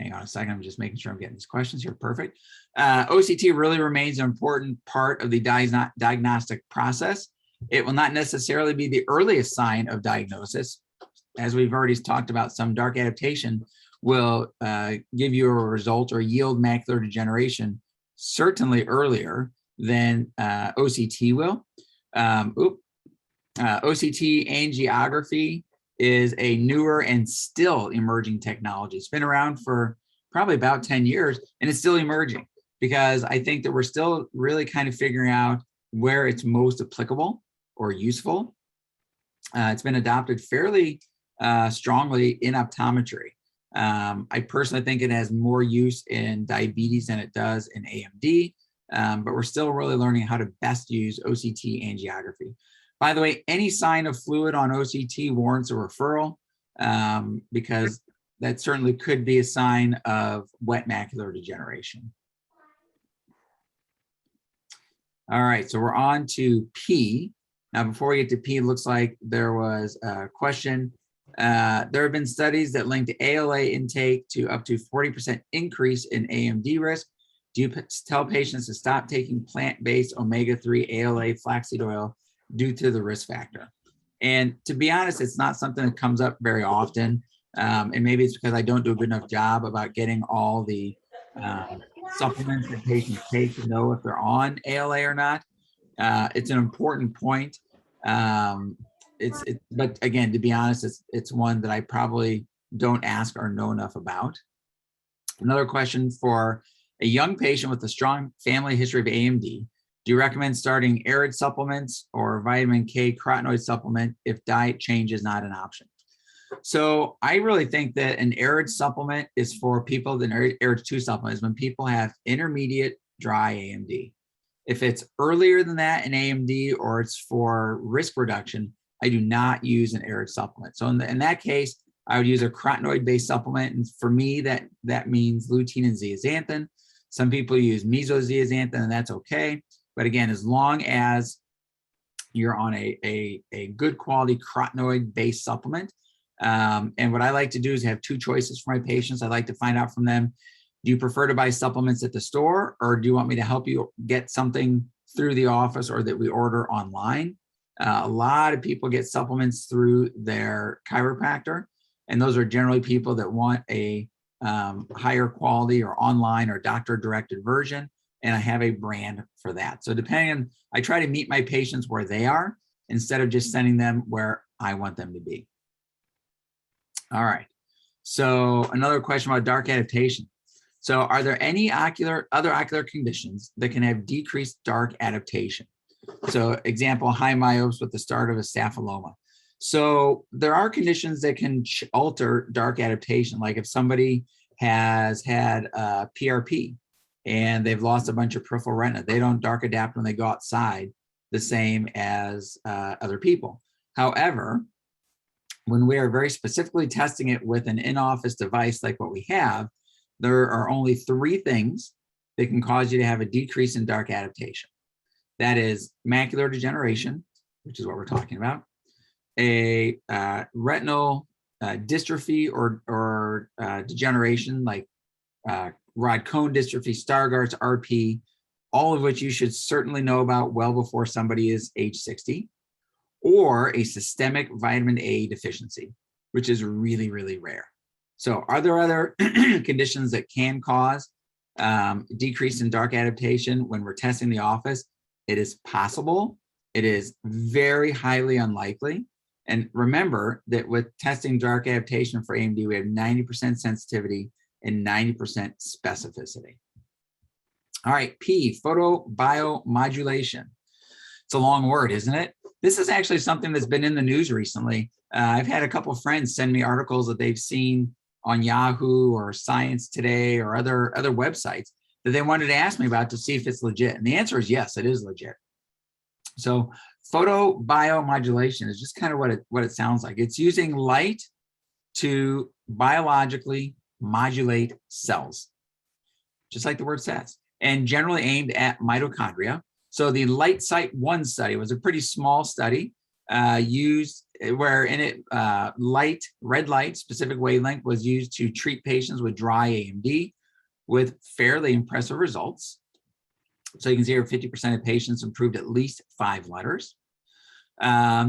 Hang on a second, I'm just making sure I'm getting these questions here. Perfect. OCT really remains an important part of the diagnostic process. It will not necessarily be the earliest sign of diagnosis. As we've already talked about, some dark adaptation will give you a result or yield macular degeneration certainly earlier than OCT will. OCT angiography is a newer and still emerging technology. It's been around for probably about 10 years and it's still emerging because I think that we're still really kind of figuring out where it's most applicable or useful. It's been adopted fairly strongly in optometry. I personally think it has more use in diabetes than it does in AMD, but we're still really learning how to best use OCT angiography. By the way, any sign of fluid on OCT warrants a referral because that certainly could be a sign of wet macular degeneration. All right, so we're on to P. Now, before we get to P, it looks like there was a question. There have been studies that link ALA intake to up to 40% increase in AMD risk. Do you tell patients to stop taking plant-based omega-3 ALA flaxseed oil due to the risk factor? And to be honest, it's not something that comes up very often. And maybe it's because I don't do a good enough job about getting all the supplements that patients take to know if they're on ALA or not. It's an important point. But again, to be honest, it's one that I probably don't ask or know enough about. Another question for a young patient with a strong family history of AMD. Do you recommend starting arid supplements or vitamin K carotenoid supplement if diet change is not an option? So I really think that an arid supplement is for people, that arid 2 supplement is when people have intermediate dry AMD. If it's earlier than that in AMD or it's for risk reduction, I do not use an arid supplement. So in that case, I would use a carotenoid-based supplement. And for me, that means lutein and zeaxanthin. Some people use mesozeaxanthin, and that's okay. But again, as long as you're on a good quality carotenoid-based supplement, and what I like to do is have 2 choices for my patients. I like to find out from them, do you prefer to buy supplements at the store, or do you want me to help you get something through the office or that we order online? A lot of people get supplements through their chiropractor, and those are generally people that want a higher quality or online or doctor-directed version, and I have a brand for that. So depending on, I try to meet my patients where they are instead of just sending them where I want them to be. All right, so another question about dark adaptation. So are there any other ocular conditions that can have decreased dark adaptation? So example, high myopes with the start of a staphyloma. So there are conditions that can alter dark adaptation, like if somebody has had PRP and they've lost a bunch of peripheral retina, they don't dark adapt when they go outside the same as other people. However, when we are very specifically testing it with an in-office device like what we have, there are only 3 things that can cause you to have a decrease in dark adaptation. That is macular degeneration, which is what we're talking about, a retinal dystrophy or degeneration like rod cone dystrophy, Stargardt's, RP, all of which you should certainly know about well before somebody is age 60, or a systemic vitamin A deficiency, which is really, really rare. So are there other conditions that can cause decrease in dark adaptation when we're testing the office? It is possible. It is very highly unlikely. And remember that with testing dark adaptation for AMD, we have 90% sensitivity and 90% specificity. All right, P, photobiomodulation. It's a long word, isn't it? This is actually something that's been in the news recently. I've had a couple of friends send me articles that they've seen on Yahoo or Science Today or other websites that they wanted to ask me about to see if it's legit. And the answer is yes, it is legit. So photobiomodulation is just kind of what it sounds like. It's using light to biologically modulate cells, just like the word says, and generally aimed at mitochondria. So the LightSight 1 study was a pretty small study used where in it red light, specific wavelength, was used to treat patients with dry AMD with fairly impressive results. So you can see here 50% of patients improved at least 5 letters.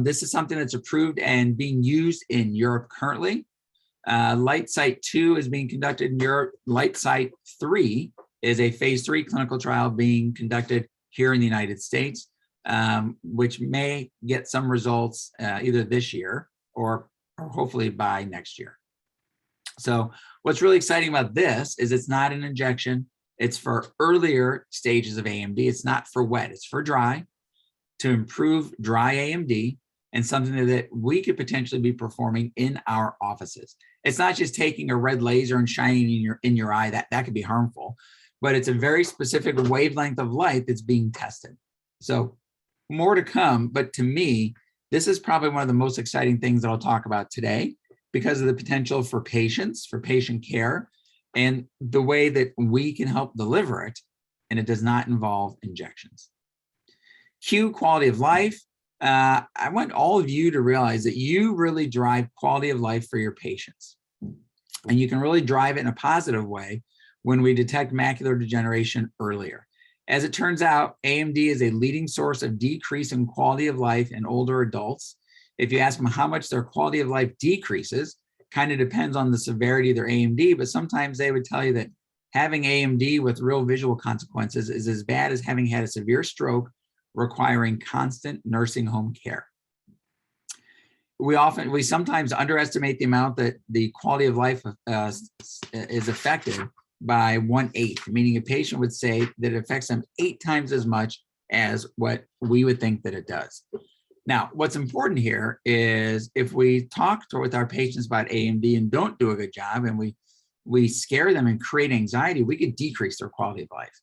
This is something that's approved and being used in Europe currently. LightSight 2 is being conducted in Europe. LightSight 3 is a phase 3 clinical trial being conducted here in the United States, which may get some results either this year or hopefully by next year. So what's really exciting about this is it's not an injection. It's for earlier stages of AMD. It's not for wet, it's for dry, to improve dry AMD, and something that we could potentially be performing in our offices. It's not just taking a red laser and shining in your eye. That could be harmful, but it's a very specific wavelength of light that's being tested. So more to come, but to me, this is probably one of the most exciting things that I'll talk about today because of the potential for patients, for patient care, and the way that we can help deliver it, and it does not involve injections. Q, quality of life. I want all of you to realize that you really drive quality of life for your patients. And you can really drive it in a positive way when we detect macular degeneration earlier. As it turns out, AMD is a leading source of decrease in quality of life in older adults. If you ask them how much their quality of life decreases, kind of depends on the severity of their AMD, but sometimes they would tell you that having AMD with real visual consequences is as bad as having had a severe stroke requiring constant nursing home care. We sometimes underestimate the amount that the quality of life is affected by 1/8, meaning a patient would say that it affects them 8 times as much as what we would think that it does. Now, what's important here is if we talk with our patients about AMD and don't do a good job and we scare them and create anxiety, we could decrease their quality of life.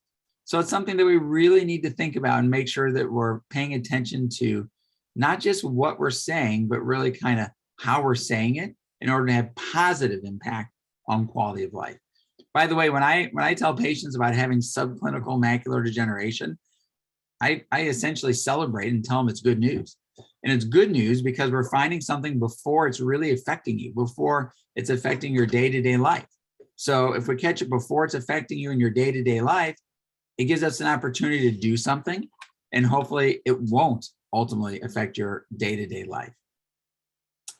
So it's something that we really need to think about and make sure that we're paying attention to not just what we're saying, but really kind of how we're saying it in order to have positive impact on quality of life. By the way, when I tell patients about having subclinical macular degeneration, I essentially celebrate and tell them it's good news. And it's good news because we're finding something before it's really affecting you, before it's affecting your day-to-day life. So if we catch it before it's affecting you in your day-to-day life, it gives us an opportunity to do something, and hopefully it won't ultimately affect your day-to-day life.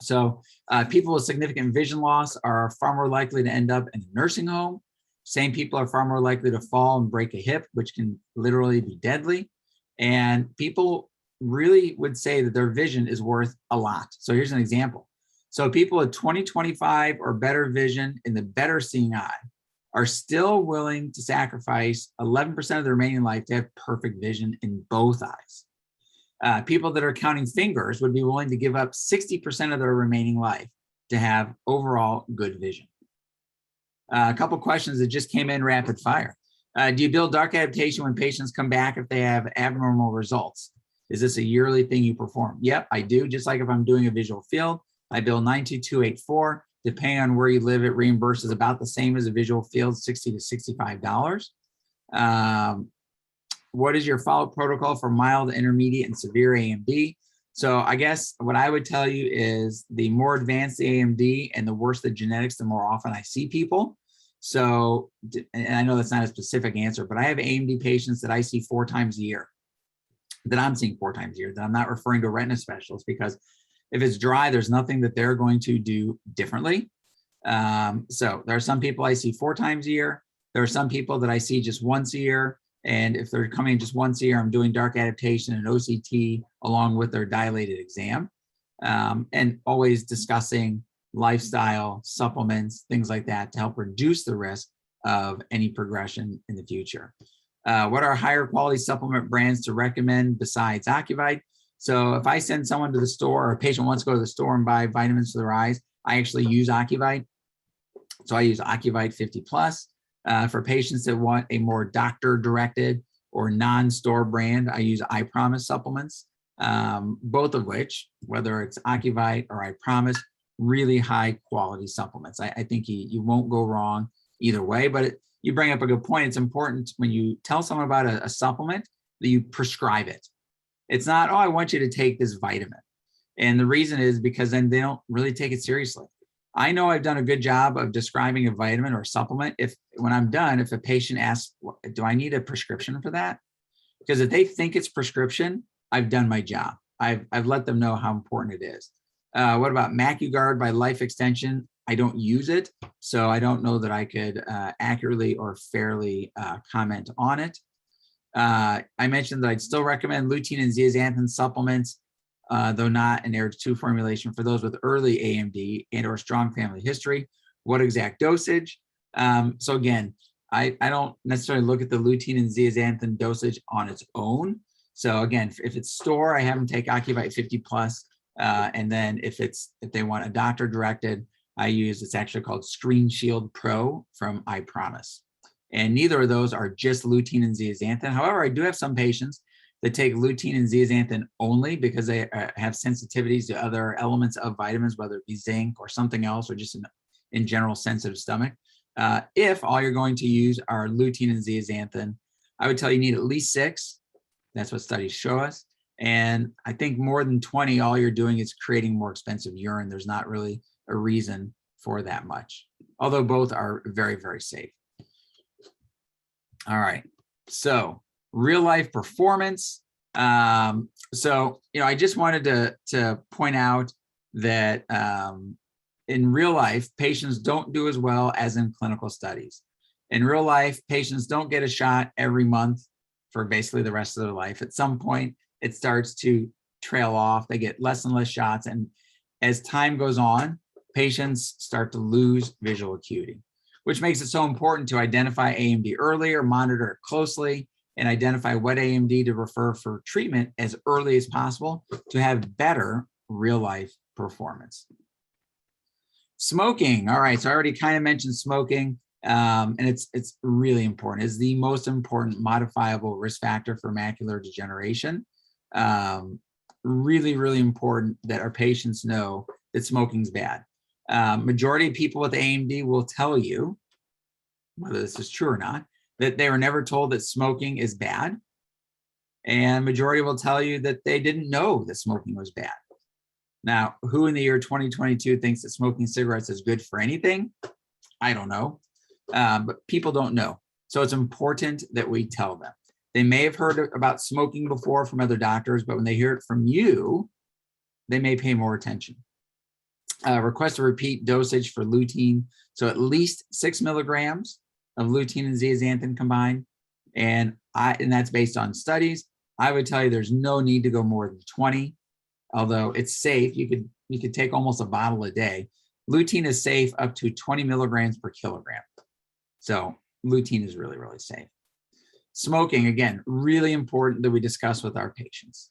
So people with significant vision loss are far more likely to end up in a nursing home. Same people are far more likely to fall and break a hip, which can literally be deadly. And people really would say that their vision is worth a lot. So here's an example. So people with 20/25 or better vision in the better seeing eye are still willing to sacrifice 11% of their remaining life to have perfect vision in both eyes. People that are counting fingers would be willing to give up 60% of their remaining life to have overall good vision. A couple questions that just came in rapid fire. Do you build dark adaptation when patients come back if they have abnormal results? Is this a yearly thing you perform? Yep, I do. Just like if I'm doing a visual field, I bill $92284. Depending on where you live, it reimburses about the same as a visual field, $60 to $65. What is your follow-up protocol for mild, intermediate, and severe AMD? So I guess what I would tell you is the more advanced the AMD and the worse the genetics, the more often I see people. So, and I know that's not a specific answer, but I have AMD patients that I see 4 times a year, that I'm seeing 4 times a year, that I'm not referring to a retina specialist, because if it's dry, there's nothing that they're going to do differently. So there are some people I see 4 times a year. There are some people that I see just once a year. And if they're coming just once a year, I'm doing dark adaptation and OCT along with their dilated exam, and always discussing lifestyle, supplements, things like that to help reduce the risk of any progression in the future. What are higher quality supplement brands to recommend besides Ocuvite? So if I send someone to the store, or a patient wants to go to the store and buy vitamins for their eyes, I actually use Ocuvite. So I use Ocuvite 50 plus. For patients that want a more doctor-directed or non-store brand, I use I Promise supplements, both of which, whether it's Ocuvite or I Promise, really high quality supplements. I think you won't go wrong either way, but you bring up a good point. It's important when you tell someone about a supplement that you prescribe it. It's not, oh, I want you to take this vitamin. And the reason is because then they don't really take it seriously. I know I've done a good job of describing a vitamin or supplement. When I'm done, if a patient asks, do I need a prescription for that? Because if they think it's prescription, I've done my job. I've let them know how important it is. What about MacuGuard by Life Extension? I don't use it, so I don't know that I could accurately or fairly comment on it. I mentioned that I'd still recommend lutein and zeaxanthin supplements, though not an AIR2 formulation for those with early AMD and or strong family history. What exact dosage? So again, I don't necessarily look at the lutein and zeaxanthin dosage on its own. So again, if it's store, I have them take Ocuvite 50 plus. And then if they want a doctor directed, it's actually called Screen Shield Pro from I Promise. And neither of those are just lutein and zeaxanthin. However, I do have some patients that take lutein and zeaxanthin only because they have sensitivities to other elements of vitamins, whether it be zinc or something else, or just in general sensitive stomach. If all you're going to use are lutein and zeaxanthin, I would tell you need at least 6. That's what studies show us. And I think more than 20, all you're doing is creating more expensive urine. There's not really a reason for that much, although both are very, very safe. All right, so real life performance. So, I just wanted to point out that in real life, patients don't do as well as in clinical studies. In real life, patients don't get a shot every month for basically the rest of their life. At some point, it starts to trail off. They get less and less shots. And as time goes on, patients start to lose visual acuity, which makes it so important to identify AMD earlier, monitor it closely, and identify what AMD to refer for treatment as early as possible to have better real life performance. Smoking. All right, so I already kind of mentioned smoking, and it's really important. It's the most important modifiable risk factor for macular degeneration. Really, really important that our patients know that smoking's bad. Majority of people with AMD will tell you, whether this is true or not, that they were never told that smoking is bad. And majority will tell you that they didn't know that smoking was bad. Now, who in the year 2022 thinks that smoking cigarettes is good for anything? I don't know, but people don't know. So it's important that we tell them. They may have heard about smoking before from other doctors, but when they hear it from you, they may pay more attention. Request a repeat dosage for lutein. So at least 6 milligrams of lutein and zeaxanthin combined. And that's based on studies. I would tell you there's no need to go more than 20, although it's safe. You could take almost a bottle a day. Lutein is safe up to 20 milligrams per kilogram. So lutein is really, really safe. Smoking, again, really important that we discuss with our patients.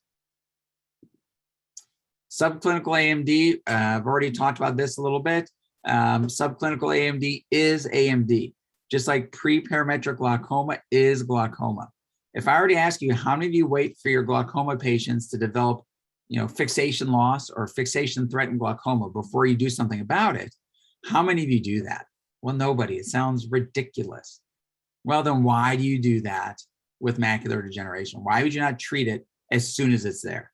Subclinical AMD, I've already talked about this a little bit. Subclinical AMD is AMD, just like pre-parametric glaucoma is glaucoma. If I already ask you how many of you wait for your glaucoma patients to develop, fixation loss or fixation threatened glaucoma before you do something about it, how many of you do that? Well, nobody. It sounds ridiculous. Well, then why do you do that with macular degeneration? Why would you not treat it as soon as it's there?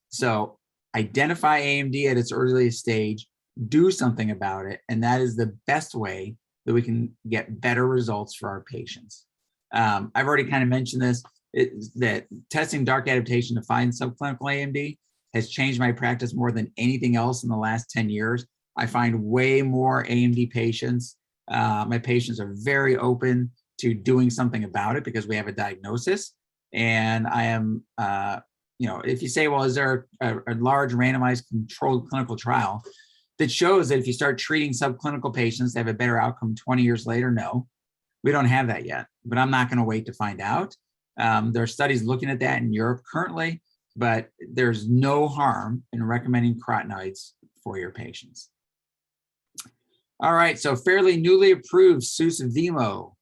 So identify AMD at its earliest stage, do something about it, and that is the best way that we can get better results for our patients. I've already kind of mentioned this, that testing dark adaptation to find subclinical AMD has changed my practice more than anything else in the last 10 years. I find way more AMD patients. My patients are very open to doing something about it because we have a diagnosis. And I am, if you say, well, is there a large randomized controlled clinical trial that shows that if you start treating subclinical patients, they have a better outcome 20 years later? No, we don't have that yet, but I'm not going to wait to find out. There are studies looking at that in Europe currently, but there's no harm in recommending carotenoids for your patients. All right, so fairly newly approved Susvimo.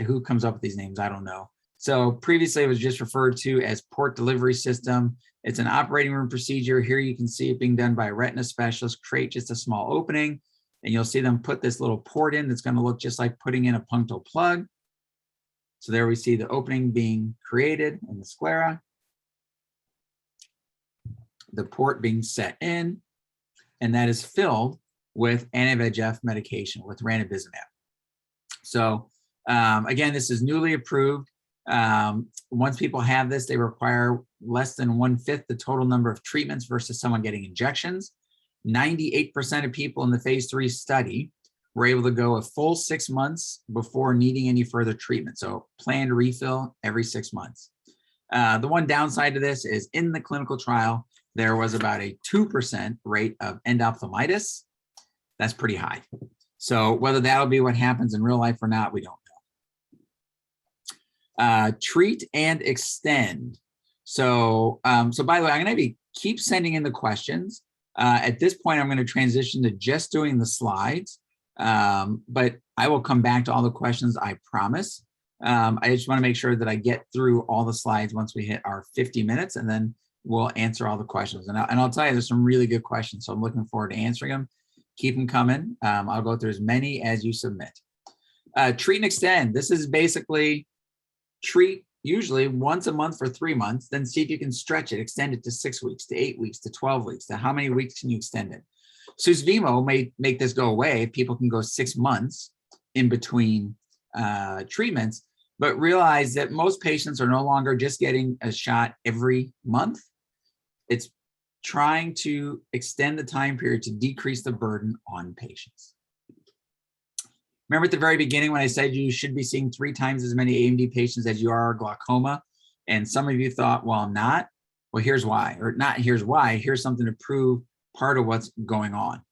Who comes up with these names? I don't know. So previously it was just referred to as port delivery system. It's an operating room procedure. Here you can see it being done by a retina specialist, create just a small opening, and you'll see them put this little port in that's going to look just like putting in a punctal plug. So there we see the opening being created in the sclera, the port being set in, and that is filled with anti-VEGF medication, with ranibizumab. So again, this is newly approved. Once people have this, they require less than 1/5 the total number of treatments versus someone getting injections. 98% of people in the phase 3 study were able to go a full 6 months before needing any further treatment. So planned refill every 6 months. The one downside to this is in the clinical trial, there was about a 2% rate of endophthalmitis. That's pretty high. So whether that'll be what happens in real life or not, we don't know. Treat and extend. So, by the way, I'm going to keep sending in the questions. At this point, I'm going to transition to just doing the slides, but I will come back to all the questions, I promise. I just want to make sure that I get through all the slides once we hit our 50 minutes, and then we'll answer all the questions. And I'll tell you, there's some really good questions, so I'm looking forward to answering them. Keep them coming. I'll go through as many as you submit. Treat and extend. This is basically treat usually once a month for 3 months, then see if you can stretch it, extend it to 6 weeks, to 8 weeks, to 12 weeks, to how many weeks can you extend it? Susvimo may make this go away if people can go 6 months in between treatments, but realize that most patients are no longer just getting a shot every month. It's trying to extend the time period to decrease the burden on patients. Remember at the very beginning when I said you should be seeing 3 times as many AMD patients as you are glaucoma, and some of you thought, well, I'm not. Well, here's why, or not here's why. Here's something to prove part of what's going on.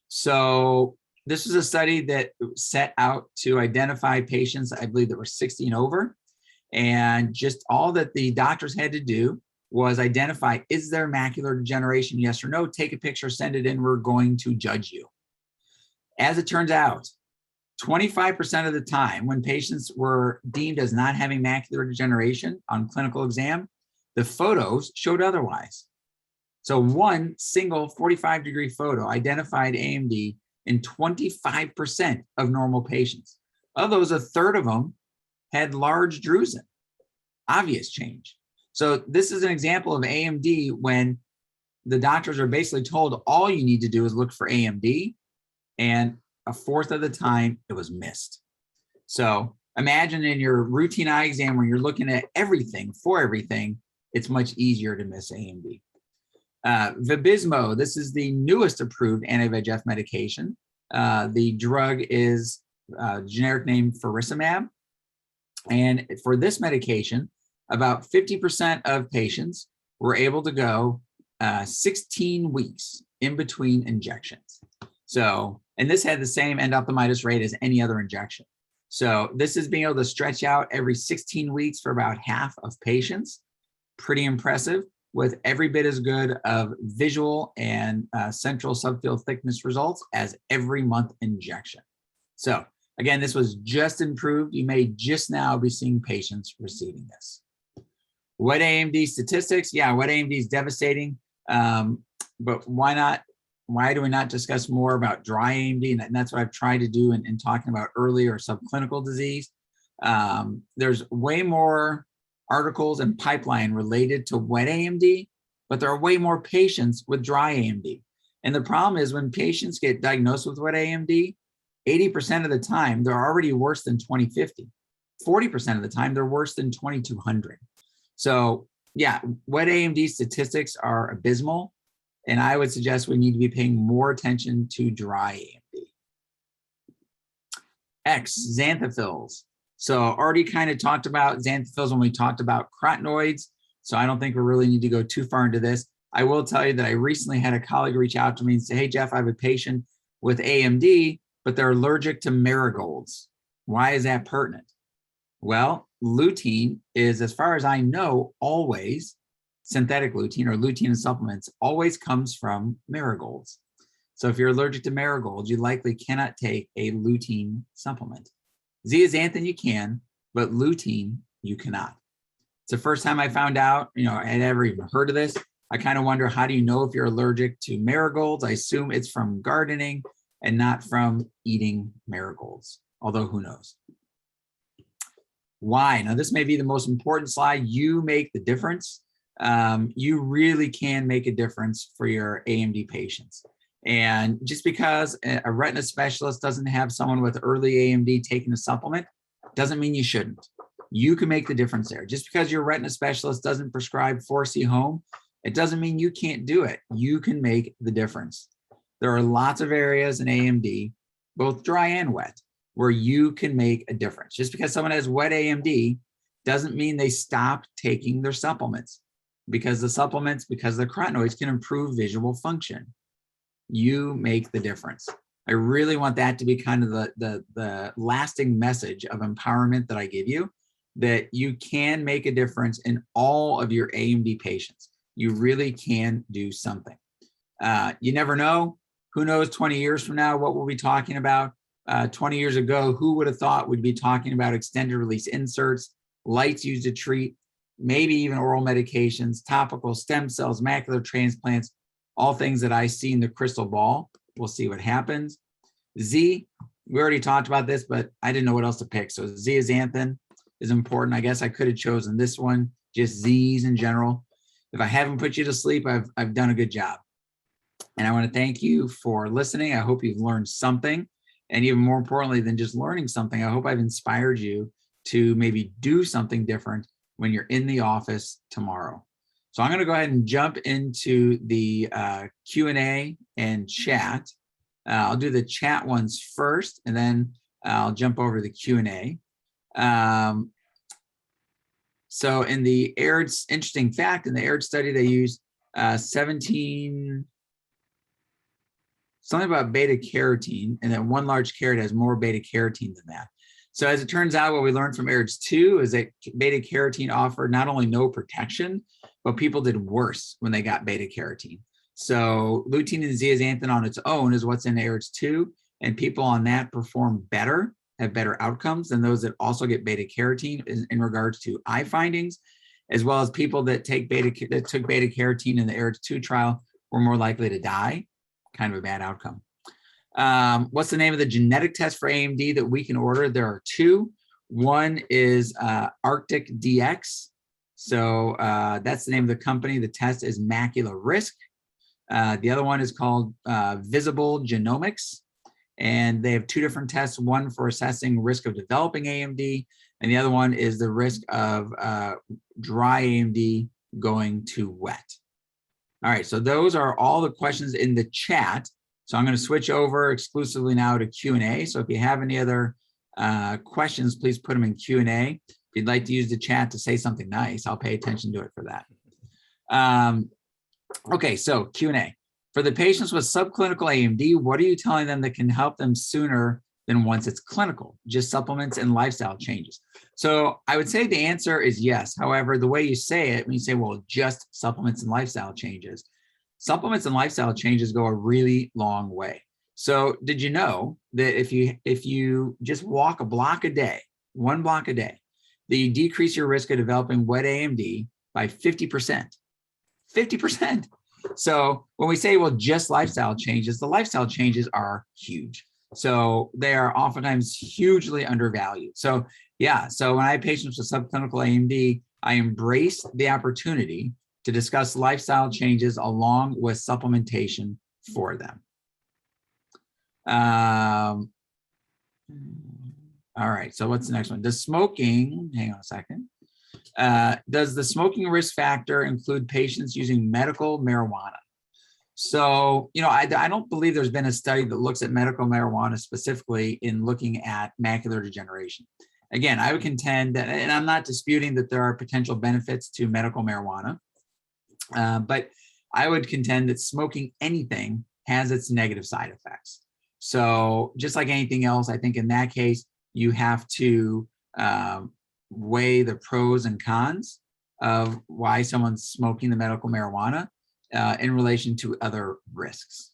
So this was a study that set out to identify patients, I believe, that were 60 and over, and just all that the doctors had to do was identify, is there macular degeneration, yes or no? Take a picture, send it in, we're going to judge you. As it turns out, 25% of the time when patients were deemed as not having macular degeneration on clinical exam, the photos showed otherwise. So one single 45-degree photo identified AMD in 25% of normal patients. Of those, a third of them had large drusen, obvious change. So this is an example of AMD when the doctors are basically told all you need to do is look for AMD, and a fourth of the time it was missed. So imagine in your routine eye exam when you're looking at everything for everything, it's much easier to miss AMD. Vabysmo, this is the newest approved anti-VEGF medication. The drug is generic name faricimab. And for this medication, about 50% of patients were able to go 16 weeks in between injections. So, and this had the same endophthalmitis rate as any other injection. So this is being able to stretch out every 16 weeks for about half of patients. Pretty impressive, with every bit as good of visual and central subfield thickness results as every month injection. So again, this was just improved. You may just now be seeing patients receiving this. Wet AMD statistics, yeah, wet AMD is devastating, but why not? Why do we not discuss more about dry AMD? And that's what I've tried to do in talking about earlier subclinical disease. There's way more articles and pipeline related to wet AMD, but there are way more patients with dry AMD. And the problem is when patients get diagnosed with wet AMD, 80% of the time, they're already worse than 2050. 40% of the time, they're worse than 2200. So yeah, wet AMD statistics are abysmal. And I would suggest we need to be paying more attention to dry AMD. X, xanthophylls. So already kind of talked about xanthophylls when we talked about carotenoids. So I don't think we really need to go too far into this. I will tell you that I recently had a colleague reach out to me and say, hey, Jeff, I have a patient with AMD, but they're allergic to marigolds. Why is that pertinent? Well, lutein is, as far as I know, always synthetic lutein or lutein in supplements always comes from marigolds. So if you're allergic to marigolds, you likely cannot take a lutein supplement. Zeaxanthin you can, but lutein you cannot. It's the first time I found out, I had ever even heard of this. I kind of wonder, how do you know if you're allergic to marigolds? I assume it's from gardening and not from eating marigolds, although who knows? Why? Now, this may be the most important slide. You make the difference. You really can make a difference for your AMD patients. And just because a retina specialist doesn't have someone with early AMD taking a supplement, doesn't mean you shouldn't. You can make the difference there. Just because your retina specialist doesn't prescribe 4C home, it doesn't mean you can't do it. You can make the difference. There are lots of areas in AMD, both dry and wet, where you can make a difference. Just because someone has wet AMD doesn't mean they stop taking their supplements, because the supplements, because the carotenoids can improve visual function. You make the difference. I really want that to be kind of the lasting message of empowerment that I give you, that you can make a difference in all of your AMD patients. You really can do something. You never know. Who knows 20 years from now what we'll be talking about? 20 years ago, who would have thought we'd be talking about extended release inserts, lights used to treat, maybe even oral medications, topical stem cells, macular transplants, all things that I see in the crystal ball. We'll see what happens. Z, we already talked about this, but I didn't know what else to pick. So zeaxanthin is important. I guess I could have chosen this one, just Z's in general. If I haven't put you to sleep, I've done a good job. And I want to thank you for listening. I hope you've learned something. And even more importantly than just learning something, I hope I've inspired you to maybe do something different when you're in the office tomorrow. So I'm going to go ahead and jump into the Q&A and chat. I'll do the chat ones first, and then I'll jump over to the Q&A. So in the AIRD, interesting fact, in the AIRD study, they used 17, something about beta carotene, and then one large carrot has more beta carotene than that. So as it turns out, what we learned from AIRDS 2 is that beta carotene offered not only no protection, but people did worse when they got beta carotene. So lutein and zeaxanthin on its own is what's in AIRDS 2, and people on that perform better, have better outcomes than those that also get beta carotene in regards to eye findings, as well as people that took beta carotene in the AIRDS 2 trial were more likely to die. Kind of a bad outcome. What's the name of the genetic test for AMD that we can order? There are two. One is Arctic DX. So that's the name of the company. The test is Macular Risk. The other one is called Visible Genomics. And they have two different tests, one for assessing risk of developing AMD, and the other one is the risk of dry AMD going to wet. All right, so those are all the questions in the chat. So I'm going to switch over exclusively now to Q&A. So if you have any other questions, please put them in Q&A. If you'd like to use the chat to say something nice, I'll pay attention to it for that. Okay, so Q&A. For the patients with subclinical AMD, what are you telling them that can help them sooner than once it's clinical? Just supplements and lifestyle changes. So I would say the answer is yes. However, the way you say it, when you say, well, just supplements and lifestyle changes, supplements and lifestyle changes go a really long way. So did you know that if you just walk a block a day, one block a day, that you decrease your risk of developing wet AMD by 50%? 50%. So when we say, well, just lifestyle changes, the lifestyle changes are huge. So they are oftentimes hugely undervalued. So yeah, so when I have patients with subclinical AMD, I embrace the opportunity to discuss lifestyle changes along with supplementation for them. All right, so what's the next one? Does smoking, hang on a second. Does the smoking risk factor include patients using medical marijuana? So, I don't believe there's been a study that looks at medical marijuana specifically in looking at macular degeneration. Again, I would contend that, and I'm not disputing that there are potential benefits to medical marijuana, but I would contend that smoking anything has its negative side effects. So just like anything else, I think in that case, you have to weigh the pros and cons of why someone's smoking the medical marijuana in relation to other risks.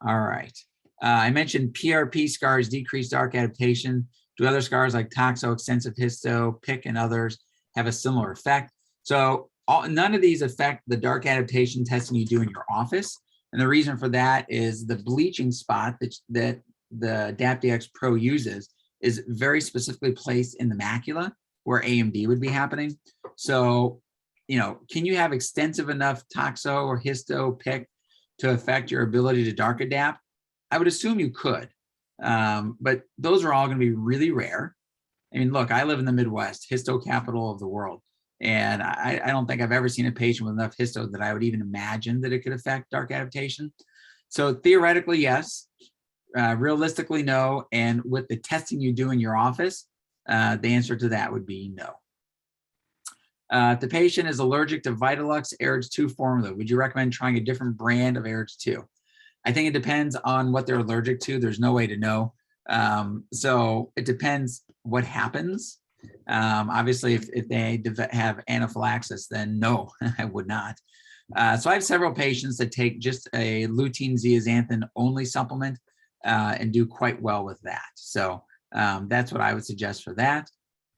All right. I mentioned PRP scars decrease dark adaptation. Do other scars like toxo, extensive histo, PIC, and others have a similar effect? So none of these affect the dark adaptation testing you do in your office. And the reason for that is the bleaching spot that the AdaptDX Pro uses is very specifically placed in the macula where AMD would be happening. So, can you have extensive enough toxo or histo PIC to affect your ability to dark adapt? I would assume you could, but those are all going to be really rare. I mean, look, I live in the Midwest, histo capital of the world. And I don't think I've ever seen a patient with enough histo that I would even imagine that it could affect dark adaptation. So theoretically, yes. Realistically, no. And with the testing you do in your office, the answer to that would be no. If the patient is allergic to Vitalux ARIDS 2 formula, would you recommend trying a different brand of ARIDS 2? I think it depends on what they're allergic to. There's no way to know. So it depends what happens. Obviously, if they have anaphylaxis, then no, I would not. So I have several patients that take just a lutein zeaxanthin only supplement and do quite well with that. So that's what I would suggest for that.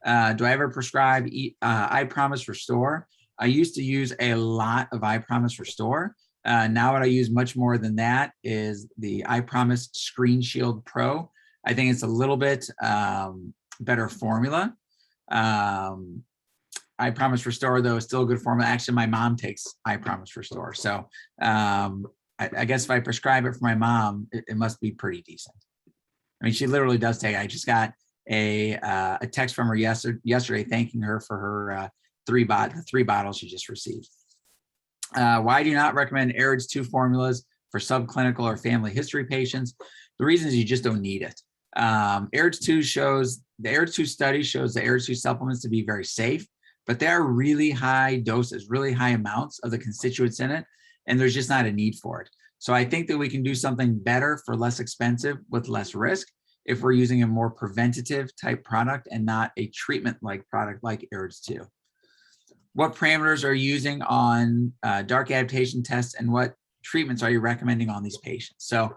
Do I ever prescribe I Promise Restore? I used to use a lot of I Promise Restore. Now what I use much more than that is the I Promise Screen Shield Pro. I think it's a little bit better formula. I Promise Restore, though, is still a good formula. Actually, my mom takes I Promise Restore. So I guess if I prescribe it for my mom, it must be pretty decent. I mean, she literally does take it. I just got a text from her yesterday thanking her for her three bottles she just received. Why do you not recommend ARIDS 2 formulas for subclinical or family history patients? The reason is you just don't need it. ARIDS 2 the ARIDS 2 study shows the ARIDS 2 supplements to be very safe, but they are really high doses, really high amounts of the constituents in it, and there's just not a need for it. So I think that we can do something better for less expensive with less risk if we're using a more preventative type product and not a treatment-like product like ARIDS 2. What parameters are you using on dark adaptation tests, and what treatments are you recommending on these patients? So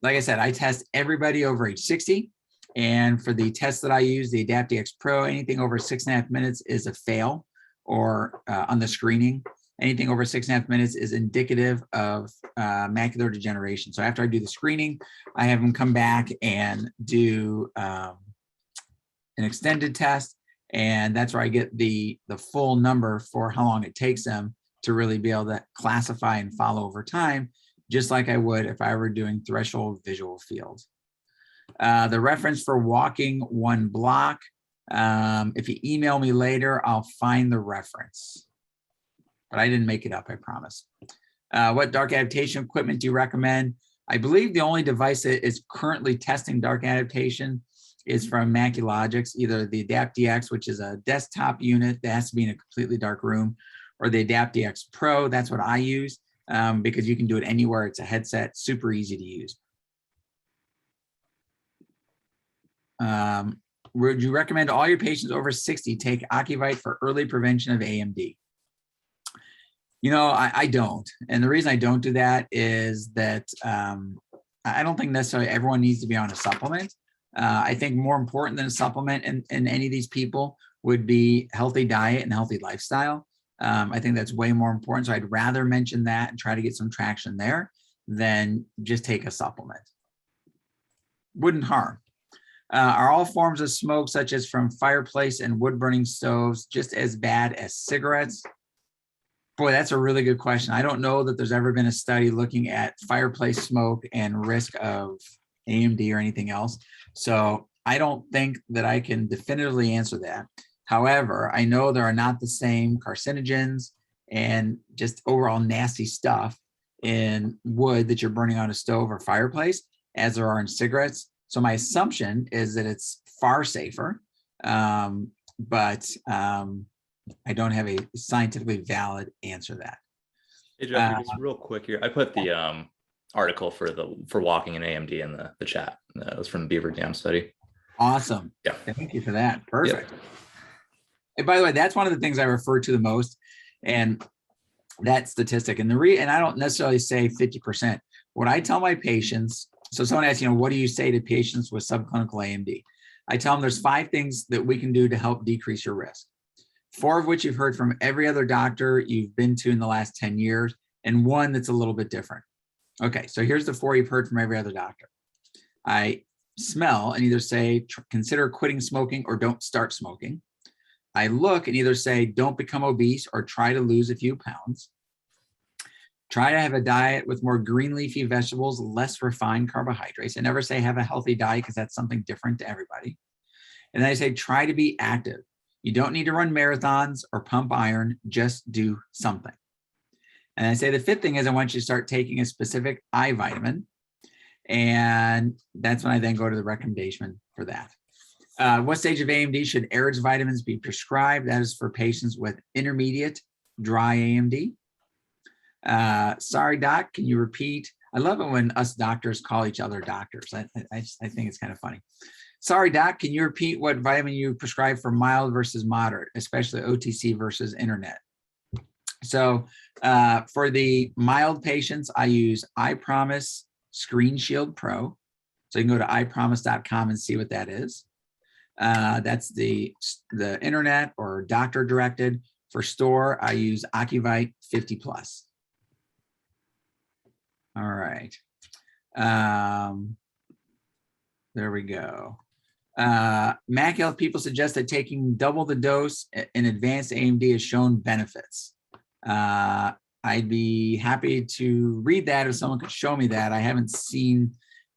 like I said, I test everybody over age 60. And for the tests that I use, the AdaptDX Pro, anything over 6.5 minutes is a fail, or on the screening, anything over 6.5 minutes is indicative of macular degeneration. So after I do the screening, I have them come back and do an extended test. And that's where I get the full number for how long it takes them to really be able to classify and follow over time, just like I would if I were doing threshold visual field. The reference for walking one block, if you email me later, I'll find the reference. But I didn't make it up, I promise. What dark adaptation equipment do you recommend? I believe the only device that is currently testing dark adaptation is from Maculogix, either the AdaptDX, which is a desktop unit that has to be in a completely dark room, or the AdaptDX Pro. That's what I use because you can do it anywhere. It's a headset, super easy to use. Would you recommend all your patients over 60 take Ocuvite for early prevention of AMD? I don't. And the reason I don't do that is that I don't think necessarily everyone needs to be on a supplement. I think more important than a supplement in any of these people would be healthy diet and healthy lifestyle. I think that's way more important. So I'd rather mention that and try to get some traction there than just take a supplement. Wouldn't harm. Are all forms of smoke, such as from fireplace and wood burning stoves, just as bad as cigarettes? Boy, that's a really good question. I don't know that there's ever been a study looking at fireplace smoke and risk of AMD or anything else. So I don't think that I can definitively answer that. However, I know there are not the same carcinogens and just overall nasty stuff in wood that you're burning on a stove or fireplace as there are in cigarettes. So my assumption is that it's far safer, but I don't have a scientifically valid answer to that. Hey, Jeffrey, just real quick here. I put the article for walking in AMD in the chat. That was from the Beaver Dam study. Awesome. Yeah. Thank you for that. Perfect. Yep. And by the way, that's one of the things I refer to the most, and that statistic. And and I don't necessarily say 50%. What I tell my patients, so someone asks, what do you say to patients with subclinical AMD? I tell them there's 5 things that we can do to help decrease your risk. 4 of which you've heard from every other doctor you've been to in the last 10 years, and 1 that's a little bit different. Okay, so here's the 4 you've heard from every other doctor. I smell and either say, consider quitting smoking or don't start smoking. I look and either say, don't become obese or try to lose a few pounds. Try to have a diet with more green leafy vegetables, less refined carbohydrates. I never say have a healthy diet because that's something different to everybody. And then I say, try to be active. You don't need to run marathons or pump iron, just do something. And I say the 5th thing is I want you to start taking a specific eye vitamin. And that's when I then go to the recommendation for that. What stage of AMD should AREDS vitamins be prescribed? That is for patients with intermediate dry AMD. Sorry, doc, can you repeat? I love it when us doctors call each other doctors. I think it's kind of funny. Sorry, doc, can you repeat what vitamin you prescribe for mild versus moderate, especially OTC versus internet? So for the mild patients, I use iPromise Screen Shield Pro. So you can go to ipromise.com and see what that is. That's the internet or doctor directed. For store, I use Ocuvite 50 plus. All right. There we go. Macular people suggest that taking double the dose in advanced AMD has shown benefits. I'd be happy to read that if someone could show me that. I haven't seen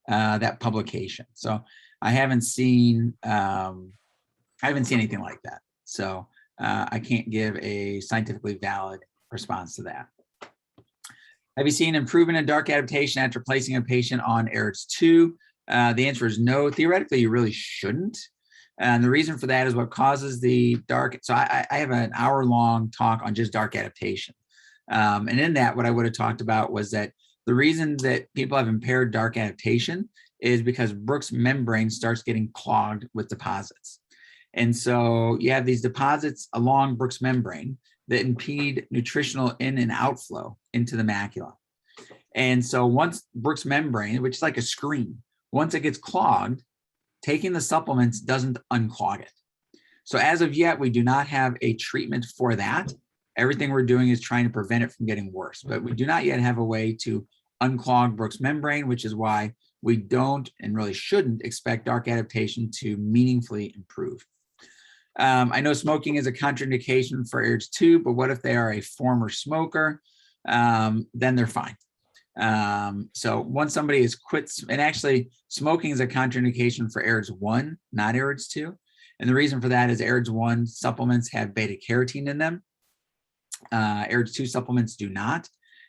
that publication. So I haven't seen anything like that. So I can't give a scientifically valid response to that. Have you seen improvement in dark adaptation after placing a patient on AREDS 2? The answer is no. Theoretically, you really shouldn't. And the reason for that is what causes the dark. So I have an hour-long talk on just dark adaptation. And in that, what I would have talked about was that the reason that people have impaired dark adaptation is because Bruch's membrane starts getting clogged with deposits. And so you have these deposits along Bruch's membrane that impede nutritional in and outflow into the macula. And so once Bruch's membrane, which is like a screen, once it gets clogged, taking the supplements doesn't unclog it. So as of yet, we do not have a treatment for that. Everything we're doing is trying to prevent it from getting worse, but we do not yet have a way to unclog Bruch's membrane, which is why we don't and really shouldn't expect dark adaptation to meaningfully improve. I know smoking is a contraindication for AREDS 2, but what if they are a former smoker? Then they're fine. So once somebody has quit, and actually smoking is a contraindication for AREDS 1, not AREDS 2. And the reason for that is AREDS 1 supplements have beta carotene in them. AREDS 2 supplements do not.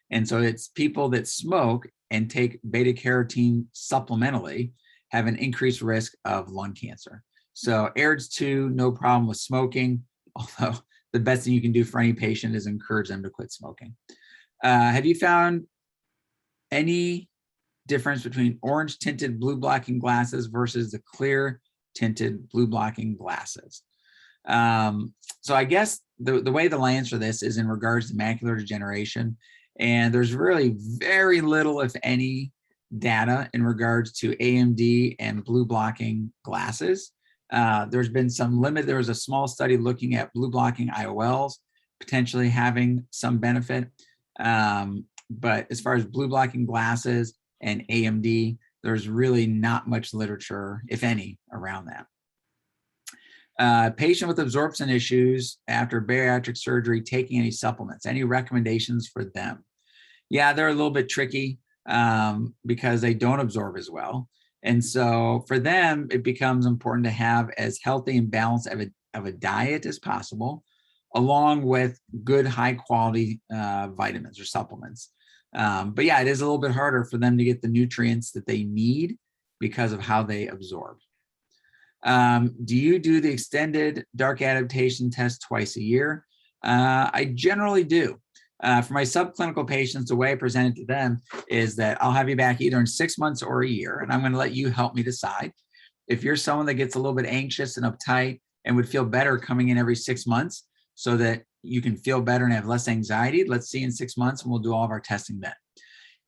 And so it's people that smoke and take beta carotene supplementally have an increased risk of lung cancer. So AREDS 2, no problem with smoking, although the best thing you can do for any patient is encourage them to quit smoking. Have you found any difference between orange tinted blue blocking glasses versus the clear tinted blue blocking glasses? So I guess the way that I'll answer this is in regards to macular degeneration. And there's really very little, if any, data in regards to AMD and blue blocking glasses. There's been some limit. There was a small study looking at blue blocking IOLs potentially having some benefit. But as far as blue blocking glasses and AMD, there's really not much literature, if any, around that. Patient with absorption issues after bariatric surgery taking any supplements, any recommendations for them? Yeah, they're a little bit tricky because they don't absorb as well. And so for them, it becomes important to have as healthy and balanced of a diet as possible, along with good high quality vitamins or supplements. But yeah, it is a little bit harder for them to get the nutrients that they need because of how they absorb. Do you do the extended dark adaptation test twice a year? I generally do. For my subclinical patients, the way I present it to them is that I'll have you back either in 6 months or a year, and I'm going to let you help me decide. If you're someone that gets a little bit anxious and uptight and would feel better coming in every 6 months so that you can feel better and have less anxiety, let's see in 6 months and we'll do all of our testing then.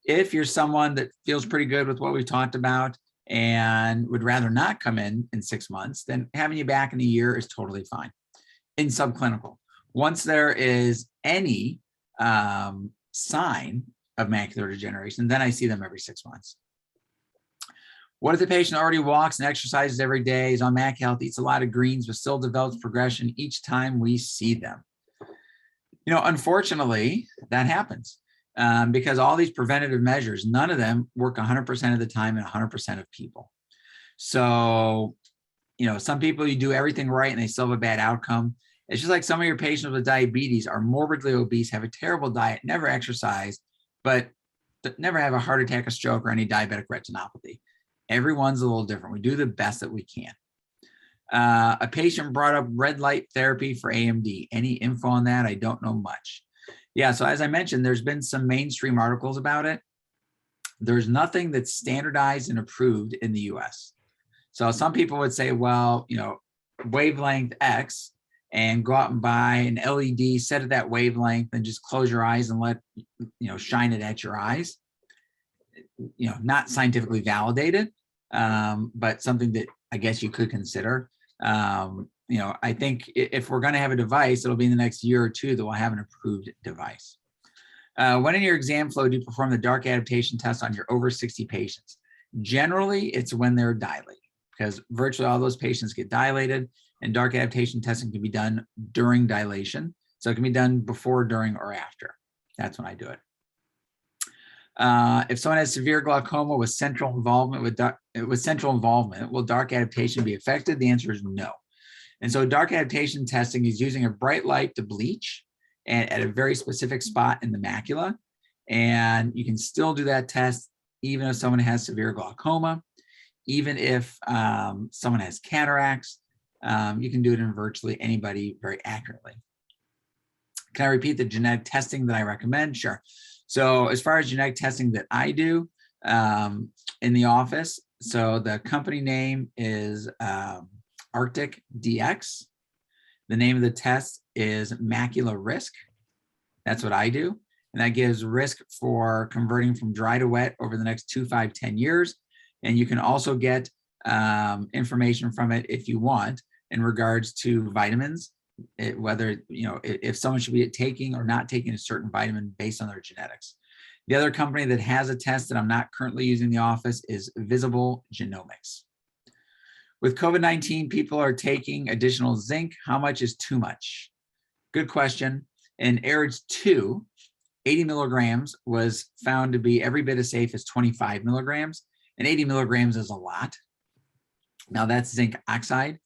If you're someone that feels pretty good with what we talked about and would rather not come in 6 months, then having you back in a year is totally fine. In subclinical, once there is any sign of macular degeneration, then I see them every 6 months. What if the patient already walks and exercises every day, is on Mac Health, eats a lot of greens, but still develops progression each time we see them? You know, unfortunately, that happens because all these preventative measures, none of them work 100% of the time in 100% of people. So, you know, some people, you do everything right and they still have a bad outcome. It's just like some of your patients with diabetes are morbidly obese, have a terrible diet, never exercise, but never have a heart attack, a stroke, or any diabetic retinopathy. Everyone's a little different. We do the best that we can. A patient brought up red light therapy for AMD. Any info on that? I don't know much. Yeah, so as I mentioned, there's been some mainstream articles about it. There's nothing that's standardized and approved in the US. So some people would say, well, you know, wavelength X, and go out and buy an LED, set it that wavelength, and just close your eyes and let, you know, shine it at your eyes. You know, not scientifically validated, but something that I guess you could consider. You know, I think if we're going to have a device, it'll be in the next year or two that we'll have an approved device. When in your exam flow do you perform the dark adaptation test on your over 60 patients? Generally, it's when they're dilated, because virtually all those patients get dilated, and dark adaptation testing can be done during dilation. So it can be done before, during, or after. That's when I do it. If someone has severe glaucoma with central involvement, will dark adaptation be affected? The answer is no. And so dark adaptation testing is using a bright light to bleach and at a very specific spot in the macula. And you can still do that test even if someone has severe glaucoma, even if someone has cataracts. You can do it in virtually anybody very accurately. Can I repeat the genetic testing that I recommend? Sure. So as far as genetic testing that I do in the office, so the company name is Arctic DX. The name of the test is Macular Risk. That's what I do. And that gives risk for converting from dry to wet over the next 2, 5, 10 years. And you can also get information from it if you want in regards to vitamins, whether, you know, if someone should be taking or not taking a certain vitamin based on their genetics. The other company that has a test that I'm not currently using in the office is Visible Genomics. With COVID-19, people are taking additional zinc. How much is too much? Good question. In ARIDS 2, 80 milligrams was found to be every bit as safe as 25 milligrams, and 80 milligrams is a lot. Now that's zinc oxide,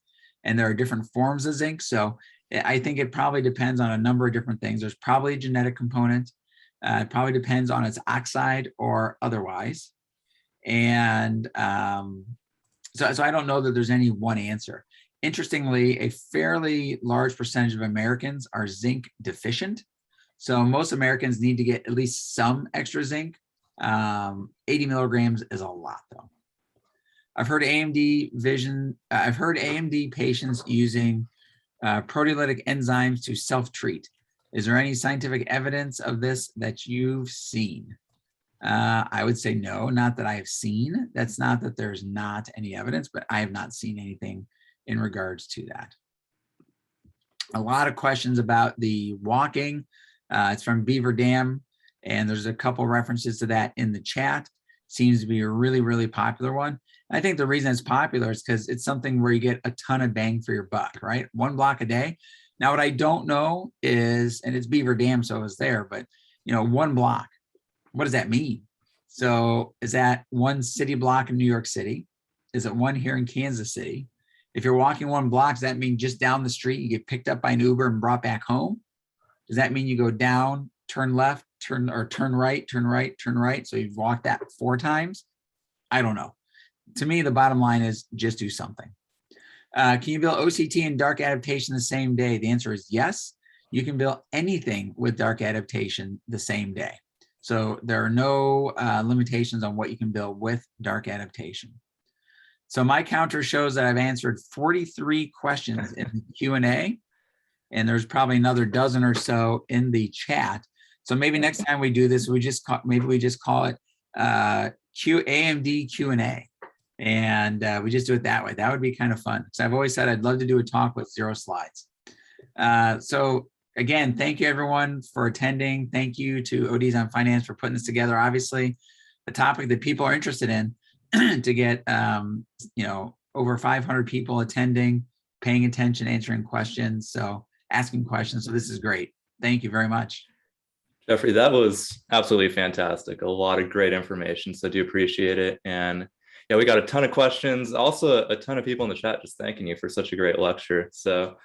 and there are different forms of zinc. So I think it probably depends on a number of different things. There's probably a genetic component. It probably depends on its oxide or otherwise. And so I don't know that there's any one answer. Interestingly, a fairly large percentage of Americans are zinc deficient. So most Americans need to get at least some extra zinc. 80 milligrams is a lot though. I've heard AMD patients using proteolytic enzymes to self-treat. Is there any scientific evidence of this that you've seen? I would say no, not that I have seen. That's not that there's not any evidence, but I have not seen anything in regards to that. A lot of questions about the walking. It's from Beaver Dam, and there's a couple references to that in the chat. Seems to be a really, really popular one. I think the reason it's popular is because it's something where you get a ton of bang for your buck, right? 1 block a day. Now, what I don't know is, and it's Beaver Dam, so it was there, but, you know, 1 block, what does that mean? So is that 1 city block in New York City? is it one here in Kansas City? If you're walking 1 block, does that mean just down the street, you get picked up by an Uber and brought back home? Does that mean you go down, turn left, turn right, turn right, turn right? So you've walked that 4 times? I don't know. To me, the bottom line is just do something. Can you bill OCT and dark adaptation the same day? The answer is yes. You can bill anything with dark adaptation the same day. So there are no limitations on what you can bill with dark adaptation. So my counter shows that I've answered 43 questions in the Q&A, and there's probably another dozen or so in the chat. So maybe next time we do this, we just call it AMD Q&A, and we just do it that way. That would be kind of fun. So I've always said I'd love to do a talk with 0 slides. So again, thank you everyone for attending. Thank you to ODsonFinance for putting this together. Obviously, a topic that people are interested in to get over 500 people attending, paying attention, answering questions, so asking questions. So this is great. Thank you very much. Jeffrey, that was absolutely fantastic. A lot of great information. So I do appreciate it. And yeah, we got a ton of questions. Also, a ton of people in the chat just thanking you for such a great lecture. So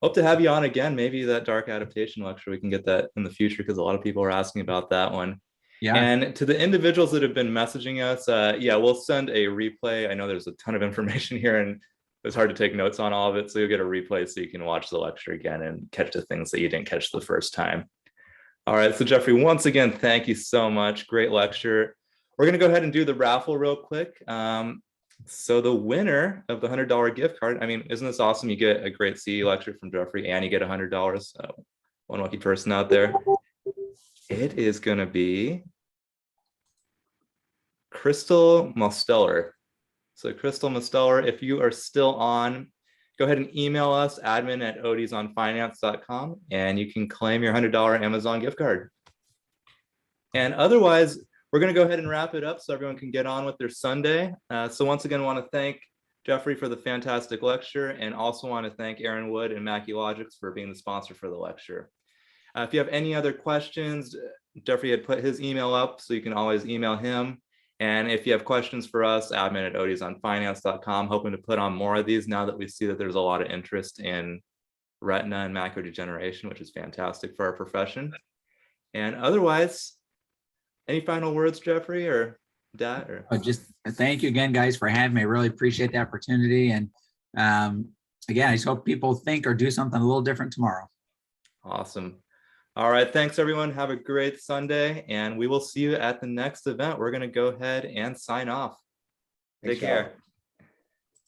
hope to have you on again. Maybe that dark adaptation lecture, we can get that in the future because a lot of people are asking about that one. Yeah. And to the individuals that have been messaging us, yeah, we'll send a replay. I know there's a ton of information here and it's hard to take notes on all of it. So you'll get a replay so you can watch the lecture again and catch the things that you didn't catch the first time. All right, so Jeffrey, once again, thank you so much. Great lecture. We're gonna go ahead and do the raffle real quick. So the winner of the $100 gift card, I mean, isn't this awesome? You get a great CE lecture from Jeffrey and you get $100. So one lucky person out there. It is gonna be Crystal Mosteller. So Crystal Mosteller, if you are still on, go ahead and email us, admin@ODsonFinance.com, and you can claim your $100 Amazon gift card. And otherwise, we're going to go ahead and wrap it up so everyone can get on with their Sunday. So once again, I want to thank Jeffrey for the fantastic lecture, and also want to thank Aaron Wood and Maculogix for being the sponsor for the lecture. If you have any other questions, Jeffrey had put his email up, so you can always email him. And if you have questions for us, admin@ODsonFinance.com, hoping to put on more of these now that we see that there's a lot of interest in retina and macular degeneration, which is fantastic for our profession. And otherwise, any final words, Jeffrey or Dat? Or just thank you again, guys, for having me. I really appreciate the opportunity. And again, I just hope people think or do something a little different tomorrow. Awesome. All right, thanks everyone. Have a great Sunday, and we will see you at the next event. We're going to go ahead and sign off. Take care.